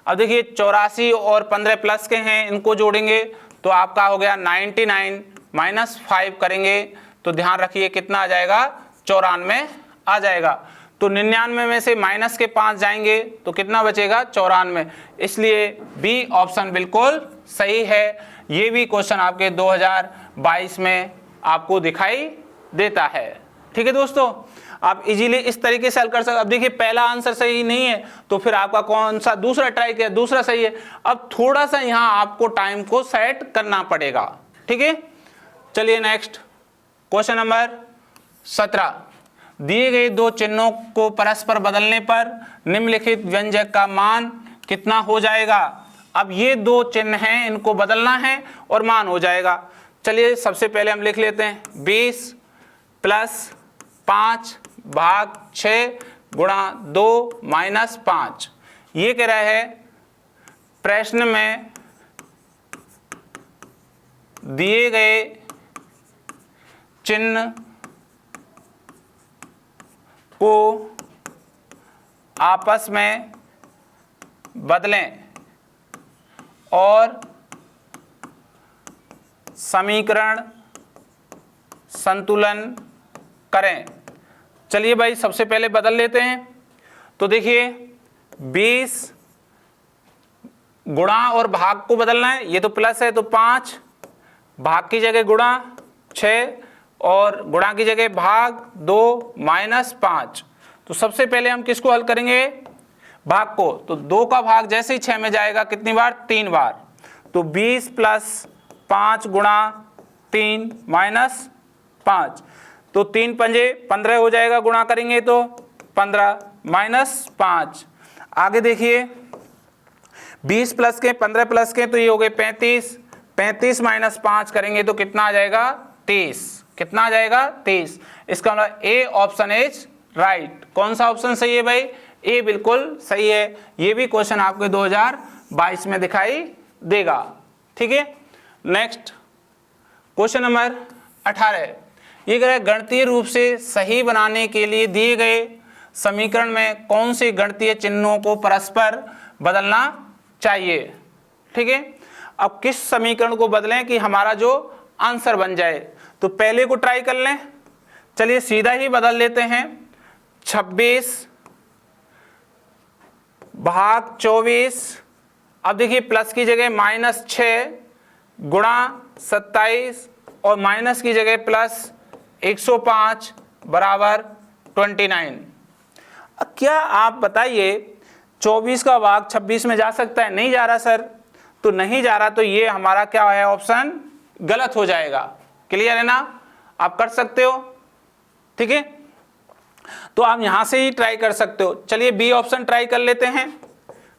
अब देखिए 84 और 15 प्लस के हैं, इनको जोड़ेंगे तो आपका हो गया 99 - 5 करेंगे तो ध्यान रखिए कितना आ जाएगा, 94 आ जाएगा। तो 99 में से माइनस के 5 जाएंगे तो कितना बचेगा, 94। इसलिए बी ऑप्शन बिल्कुल सही है। ये भी क्वेश्चन आपके 2022 में आपको दिखाई देता है। ठीक है दोस्तों, आप इजीली इस तरीके से हल कर सकते। अब देखिए पहला आंसर सही नहीं है तो फिर आपका कौन सा दूसरा ट्राई किया, दूसरा सही है। अब थोड़ा सा यहाँ आपको टाइम को सेट करना पड़ेगा, ठीक है। चलिए नेक्स्ट क्वेश्चन नंबर 17। दिए गए दो चिन्हों को परस्पर बदलने पर निम्नलिखित व्यंजक का मान कितना हो जाएगा। अब ये दो चिन्ह हैं, इनको बदलना है और मान हो जाएगा। चलिए सबसे पहले हम लिख लेते हैं 20 प्लस 5 भाग 6 गुणा 2 माइनस 5। ये कह रहा है प्रश्न में दिए गए चिन्ह को आपस में बदलें और समीकरण संतुलन करें। चलिए भाई सबसे पहले बदल लेते हैं। तो देखिए 20 गुणा और भाग को बदलना है, ये तो प्लस है तो 5, भाग की जगह गुणा 6 और गुणा की जगह भाग 2 माइनस 5। तो सबसे पहले हम किसको हल करेंगे, भाग को। तो 2 का भाग जैसे ही 6 में जाएगा कितनी बार, 3 बार। तो 20 प्लस 5 गुणा 3 माइनस 5, तो 3 पंजे 15 हो जाएगा, गुणा करेंगे तो 15 माइनस 5। आगे देखिए 20 प्लस के 15 प्लस के तो ये हो गए 35, 35 माइनस 5 करेंगे तो कितना आ जाएगा 30। कितना आ जाएगा 30। इसका मतलब ए ऑप्शन इज राइट। कौन सा ऑप्शन सही है भाई, ए बिल्कुल सही है। ये भी क्वेश्चन आपके 2022 में दिखाई देगा, ठीक है। Next question number 18। ये कह रहा है गणितीय रूप से सही बनाने के लिए दिए गए समीकरण में कौन से गणितीय चिन्हों को परस्पर बदलना चाहिए, ठीक है। अब किस समीकरण को बदलें कि हमारा जो आंसर बन जाए। तो पहले को ट्राई कर लें। चलिए सीधा ही बदल लेते हैं। 26 भाग 24, अब देखिए प्लस की जगह माइनस 6 गुणा 27 और माइनस की जगह प्लस 105 बराबर 29। अब क्या आप बताइए 24 का भाग 26 में जा सकता है, नहीं जा रहा सर। तो नहीं जा रहा तो ये हमारा क्या है, ऑप्शन गलत हो जाएगा। क्लियर है ना, आप कर सकते हो, ठीक है। तो आप यहां से ही ट्राई कर सकते हो। चलिए बी ऑप्शन ट्राई कर लेते हैं।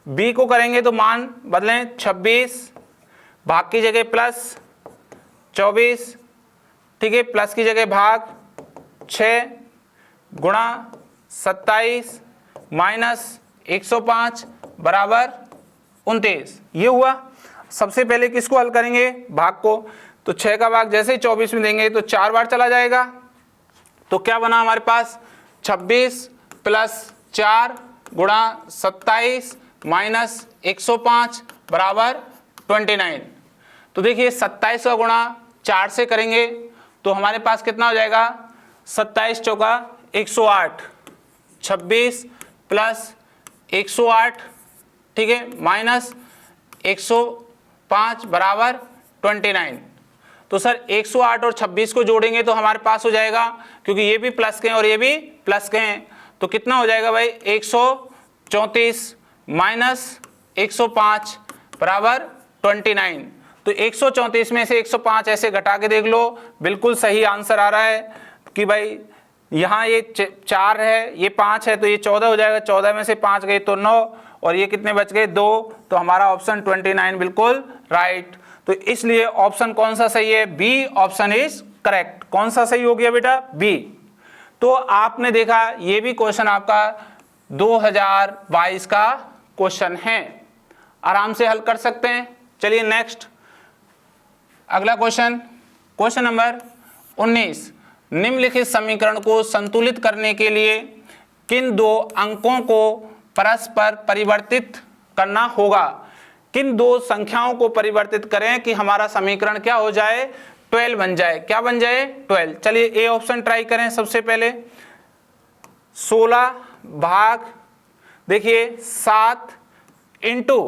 बी को करेंगे तो मान बदलें, 26 भाग की जगह प्लस 24, ठीक है, प्लस की जगह भाग 6 गुणा 27 माइनस 105 बराबर 29। ये हुआ। सबसे पहले किसको हल करेंगे, भाग को। तो 6 का भाग जैसे ही 24 में देंगे तो 4 बार चला जाएगा। तो क्या बना हमारे पास, 26 प्लस 4 गुणा 27 माइनस 105 बराबर 29। तो देखिए 27 का गुणा 4 से करेंगे तो हमारे पास कितना हो जाएगा, 27 चौका 108, 26 प्लस 108, ठीक है, माइनस 105 बराबर 29। तो सर 108 और 26 को जोड़ेंगे तो हमारे पास हो जाएगा, क्योंकि ये भी प्लस के हैं और ये भी प्लस के हैं, तो कितना हो जाएगा भाई 134 माइनस 105 बराबर 29। तो 134 में से 105 ऐसे घटा के देख लो, बिल्कुल सही आंसर आ रहा है कि भाई यहाँ ये 4 है, ये 5 है, तो ये 14 हो जाएगा। 14 में से 5 गए तो 9 और ये कितने बच गए 2। तो हमारा ऑप्शन 29 बिल्कुल राइट। तो इसलिए ऑप्शन कौन सा सही है, बी ऑप्शन इज करेक्ट। कौन सा सही हो गया बेटा, बी। तो आपने देखा ये भी क्वेश्चन आपका 2022 का क्वेश्चन है, आराम से हल कर सकते हैं। चलिए नेक्स्ट अगला क्वेश्चन, क्वेश्चन नंबर 19। निम्नलिखित समीकरण को संतुलित करने के लिए किन दो अंकों को परस्पर परिवर्तित करना होगा। किन दो संख्याओं को परिवर्तित करें कि हमारा समीकरण क्या हो जाए, 12 बन जाए। क्या बन जाए, 12। चलिए ए ऑप्शन ट्राई करें। सबसे पहले 16 भाग देखिए 7 इंटू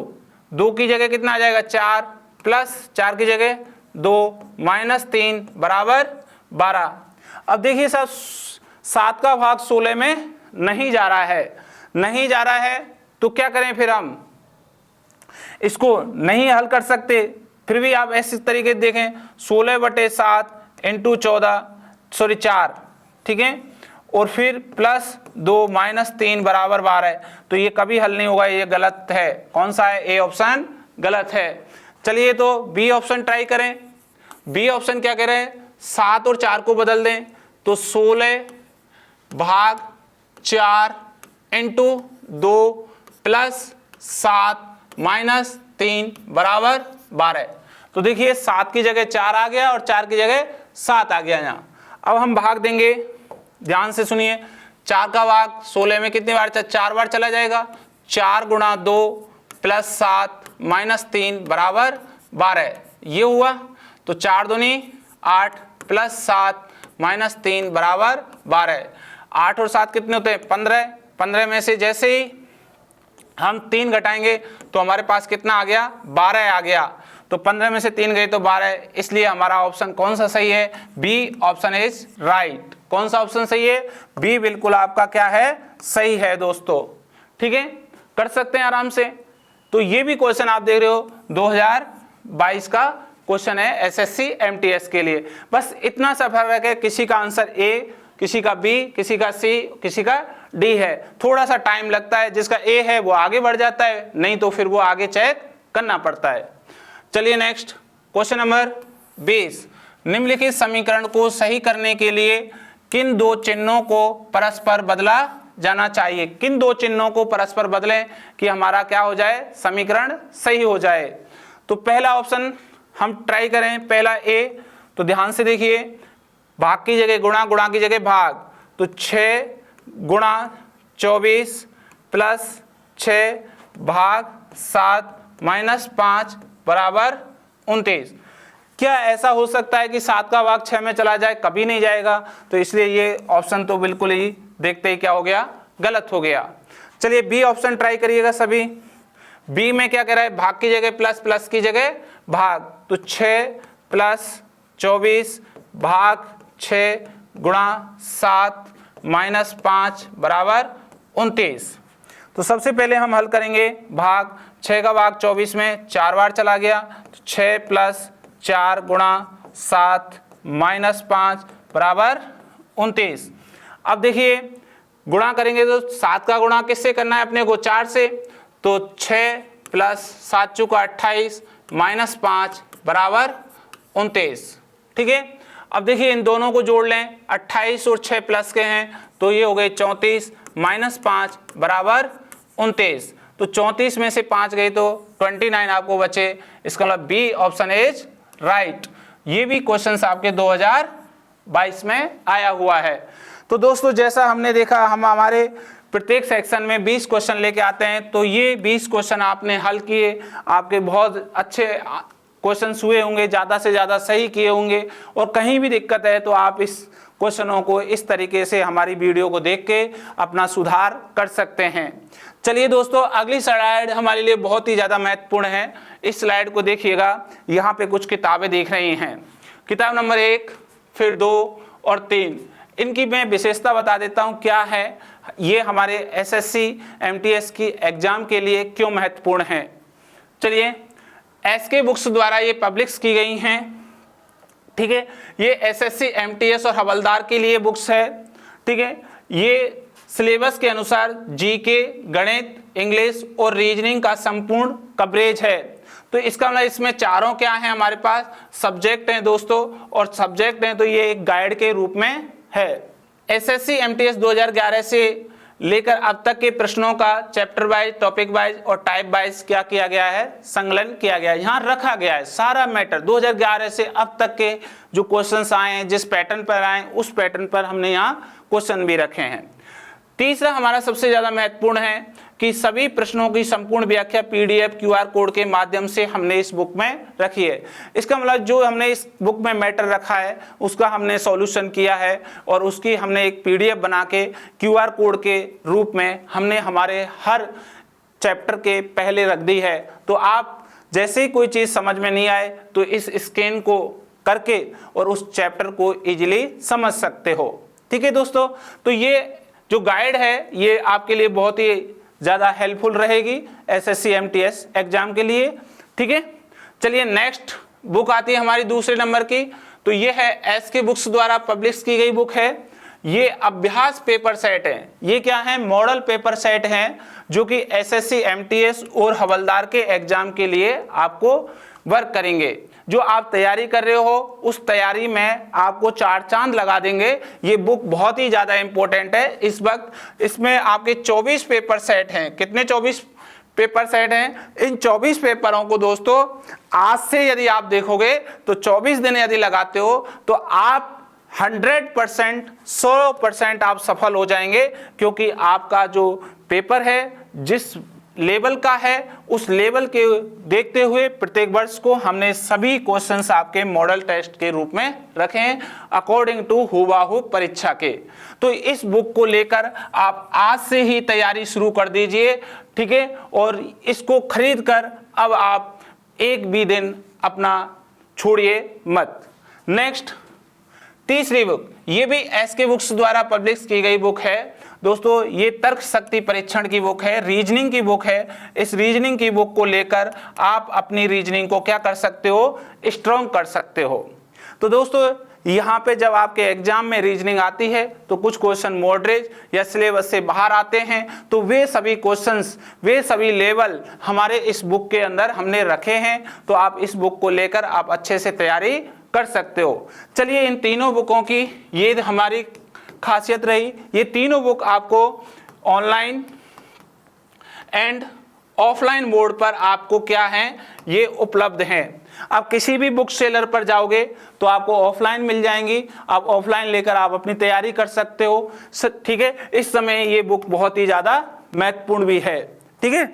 2 की जगह कितना आ जाएगा 4 प्लस 4 की जगह 2 माइनस 3 बराबर 12। अब देखिए साहब 7 का भाग 16 में नहीं जा रहा है, नहीं जा रहा है तो क्या करें फिर, हम इसको नहीं हल कर सकते। फिर भी आप ऐसे तरीके से देखें, 16/7 इंटू 4, ठीक है, और फिर +2 -3 बराबर 12। तो ये कभी हल नहीं होगा, ये गलत है। कौन सा है? ए ऑप्शन गलत है। चलिए तो बी ऑप्शन ट्राई करें। बी ऑप्शन क्या कह रहे हैं, 7 और 4 को बदल दें तो 16/4 इंटू 2 +7 -3 बराबर 12। तो देखिए 7 की जगह 4 आ गया और 4 की जगह 7 आ गया यहाँ। अब हम भाग देंगे, ध्यान से सुनिए। 4 का भाग 16 में कितनी बार? 4 बार चला जाएगा। 4 × 2 +7 -3 बराबर 12। ये हुआ तो 4 दूनी 8 +7 -3 बराबर 12। 8 और 7 कितने होते हैं? 15। 15 में से जैसे ही हम 3 घटाएंगे तो हमारे पास कितना आ गया? 12 आ गया। तो 15 में से 3 गए तो 12, इसलिए हमारा ऑप्शन कौन सा सही है? B option is right. कौन सा ऑप्शन सही है? बी बिल्कुल आपका क्या है? सही है दोस्तों। ठीक है, कर सकते हैं आराम से। तो ये भी क्वेश्चन आप देख रहे हो 2022 का क्वेश्चन है एसएससी एमटीएस के लिए। बस इतना सा फर्क है, किसी का आंसर ए, किसी का बी, किसी का सी, किसी का डी है। थोड़ा सा टाइम लगता है, जिसका ए है वो आगे बढ़ जाता है, नहीं तो फिर वो आगे चेक करना पड़ता है। चलिए नेक्स्ट क्वेश्चन नंबर 20। निम्नलिखित समीकरण को सही करने के लिए किन दो चिन्हों को परस्पर बदला जाना चाहिए? किन दो चिन्हों को परस्पर बदलें कि हमारा क्या हो जाए? समीकरण सही हो जाए। तो पहला ऑप्शन हम ट्राई करें, पहला ए। तो ध्यान से देखिए, भाग की जगह गुणा, गुणा की जगह भाग। तो 6 × 24 + 6 भाग 7 -5 बराबर 29। क्या ऐसा हो सकता है कि 7 का भाग 6 में चला जाए? कभी नहीं जाएगा। तो इसलिए ये ऑप्शन तो बिल्कुल ही देखते ही क्या हो गया? गलत हो गया। चलिए बी ऑप्शन ट्राई करिएगा सभी। बी में क्या कह रहा है? भाग की जगह प्लस, प्लस की जगह भाग। तो 6 + 24 भाग 6 × 7 -5 बराबर 29। तो सबसे पहले हम हल करेंगे भाग। 6 का भाग 24 में 4 बार चला गया, तो 6 + 4 × 7 -5 बराबर 29। अब देखिए गुणा करेंगे तो 7 का गुणा किससे करना है अपने को? 4 से। तो 6 + 7 × 28 -5 बराबर 29। ठीक है, अब देखिए इन दोनों को जोड़ लें, 28 और 6 प्लस के हैं तो ये हो गए 34 -5 बराबर 29। तो 34 में से 5 गई तो 29 आपको बचे। इसका मतलब बी ऑप्शन इज राइट। ये भी क्वेश्चन आपके 2022 में आया हुआ है। तो दोस्तों जैसा हमने देखा, हम हमारे प्रत्येक सेक्शन में 20 क्वेश्चन लेके आते हैं। तो ये 20 क्वेश्चन आपने हल किए, आपके बहुत अच्छे क्वेश्चन हुए होंगे, ज़्यादा से ज़्यादा सही किए होंगे। और कहीं भी दिक्कत है तो आप इस क्वेश्चनों को इस तरीके से हमारी वीडियो को देख के अपना सुधार कर सकते हैं। चलिए दोस्तों, अगली स्लाइड हमारे लिए बहुत ही ज़्यादा महत्वपूर्ण है। इस स्लाइड को देखिएगा, यहाँ पे कुछ किताबें दिख रही हैं। किताब नंबर 1, फिर 2 और 3। इनकी मैं विशेषता बता देता हूँ क्या है, ये हमारे एसएससी एमटीएस की एग्जाम के लिए क्यों महत्वपूर्ण है। चलिए, एसके बुक्स द्वारा ये पब्लिश की गई हैं। ठीक है, ये एसएससी एमटीएस और हवलदार के लिए बुक्स है। ठीक है, ये सिलेबस के अनुसार जीके, गणित, इंग्लिश और रीजनिंग का संपूर्ण कवरेज है। तो इसका मतलब इसमें चारों क्या है हमारे पास? सब्जेक्ट हैं दोस्तों, और सब्जेक्ट हैं तो ये एक गाइड के रूप में है। एसएससी एमटीएस 2011 से लेकर अब तक के प्रश्नों का चैप्टर वाइज, टॉपिक वाइज और टाइप वाइज क्या किया गया है? संकलन किया गया है, यहाँ रखा गया है सारा मैटर। 2011 से अब तक के जो क्वेश्चंस आए हैं, जिस पैटर्न पर आए उस पैटर्न पर हमने यहाँ क्वेश्चन भी रखे हैं। तीसरा हमारा सबसे ज़्यादा महत्वपूर्ण है कि सभी प्रश्नों की संपूर्ण व्याख्या पीडीएफ क्यूआर कोड के माध्यम से हमने इस बुक में रखी है। इसका मतलब जो हमने इस बुक में मैटर रखा है उसका हमने सॉल्यूशन किया है और उसकी हमने एक पीडीएफ बना के क्यूआर कोड के रूप में हमने हमारे हर चैप्टर के पहले रख दी है। तो आप जैसे ही कोई चीज़ समझ में नहीं आए तो इस स्कैन को करके और उस चैप्टर को ईजिली समझ सकते हो। ठीक है दोस्तों, तो ये जो गाइड है ये आपके लिए बहुत ही ज़्यादा हेल्पफुल रहेगी एसएससी एमटीएस एग्जाम के लिए। ठीक है, चलिए नेक्स्ट बुक आती है हमारी दूसरे नंबर की, तो ये है एसके बुक्स द्वारा पब्लिश की गई बुक है। ये अभ्यास पेपर सेट है। ये क्या है? मॉडल पेपर सेट है जो कि एसएससी एमटीएस और हवलदार के एग्जाम के लिए आपको वर्क करेंगे। जो आप तैयारी कर रहे हो उस तैयारी में आपको 4 चांद लगा देंगे। ये बुक बहुत ही ज़्यादा इंपॉर्टेंट है इस वक्त। इसमें आपके 24 पेपर सेट हैं। कितने? 24 पेपर सेट हैं। इन 24 पेपरों को दोस्तों आज से यदि आप देखोगे तो 24 दिन यदि लगाते हो तो आप 100% 100% आप सफल हो जाएंगे, क्योंकि आपका जो पेपर है जिस लेवल का है उस लेवल के देखते हुए प्रत्येक वर्ष को हमने सभी क्वेश्चंस आपके मॉडल टेस्ट के रूप में रखे हैं अकॉर्डिंग टू हुबहू परीक्षा के। तो इस बुक को लेकर आप आज से ही तैयारी शुरू कर दीजिए। ठीक है, और इसको खरीद कर अब आप एक भी दिन अपना छोड़िए मत। नेक्स्ट तीसरी बुक, ये भी एसके बुक्स द्वारा पब्लिश की गई बुक है दोस्तों। ये तर्क शक्ति परीक्षण की बुक है, रीजनिंग की बुक है। इस रीजनिंग की बुक को लेकर आप अपनी रीजनिंग को क्या कर सकते हो? स्ट्रॉन्ग कर सकते हो। तो दोस्तों यहाँ पे जब आपके एग्जाम में रीजनिंग आती है तो कुछ क्वेश्चन मॉडरेट या सिलेबस से बाहर आते हैं, तो वे सभी क्वेश्चंस, वे सभी लेवल हमारे इस बुक के अंदर हमने रखे हैं। तो आप इस बुक को लेकर आप अच्छे से तैयारी कर सकते हो। चलिए इन तीनों बुकों की ये हमारी खासियत रही। ये तीनों बुक आपको ऑनलाइन एंड ऑफलाइन मोड पर आपको क्या है? ये उपलब्ध हैं। आप किसी भी बुक सेलर पर जाओगे तो आपको ऑफलाइन मिल जाएंगी। आप ऑफलाइन लेकर आप अपनी तैयारी कर सकते हो। ठीक है, इस समय ये बुक बहुत ही ज़्यादा महत्वपूर्ण भी है। ठीक है,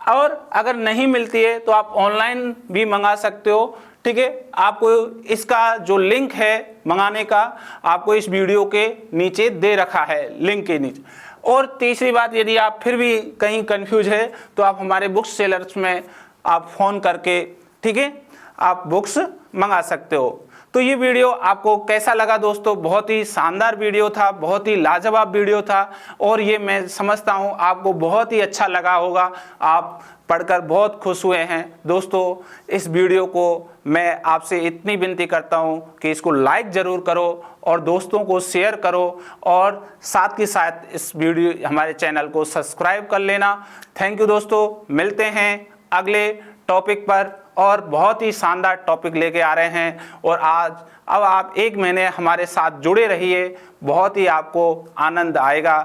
और अगर नहीं मिलती है तो आप ऑनलाइन भी मंगा सकते हो। ठीक है, आपको इसका जो लिंक है मंगाने का आपको इस वीडियो के नीचे दे रखा है, लिंक के नीचे। और तीसरी बात, यदि आप फिर भी कहीं कंफ्यूज है तो आप हमारे बुक सेलर्स में आप फ़ोन करके, ठीक है, आप बुक्स मंगा सकते हो। तो ये वीडियो आपको कैसा लगा दोस्तों? बहुत ही शानदार वीडियो था, बहुत ही लाजवाब वीडियो था, और ये मैं समझता हूँ आपको बहुत ही अच्छा लगा होगा। आप पढ़कर बहुत खुश हुए हैं दोस्तों। इस वीडियो को मैं आपसे इतनी विनती करता हूँ कि इसको लाइक ज़रूर करो और दोस्तों को शेयर करो, और साथ ही साथ इस वीडियो हमारे चैनल को सब्सक्राइब कर लेना। थैंक यू दोस्तों, मिलते हैं अगले टॉपिक पर, और बहुत ही शानदार टॉपिक लेके आ रहे हैं। और अब आप 1 महीने हमारे साथ जुड़े रहिए, बहुत ही आपको आनंद आएगा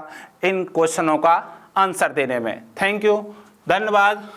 इन क्वेश्चनों का आंसर देने में। थैंक यू, धन्यवाद।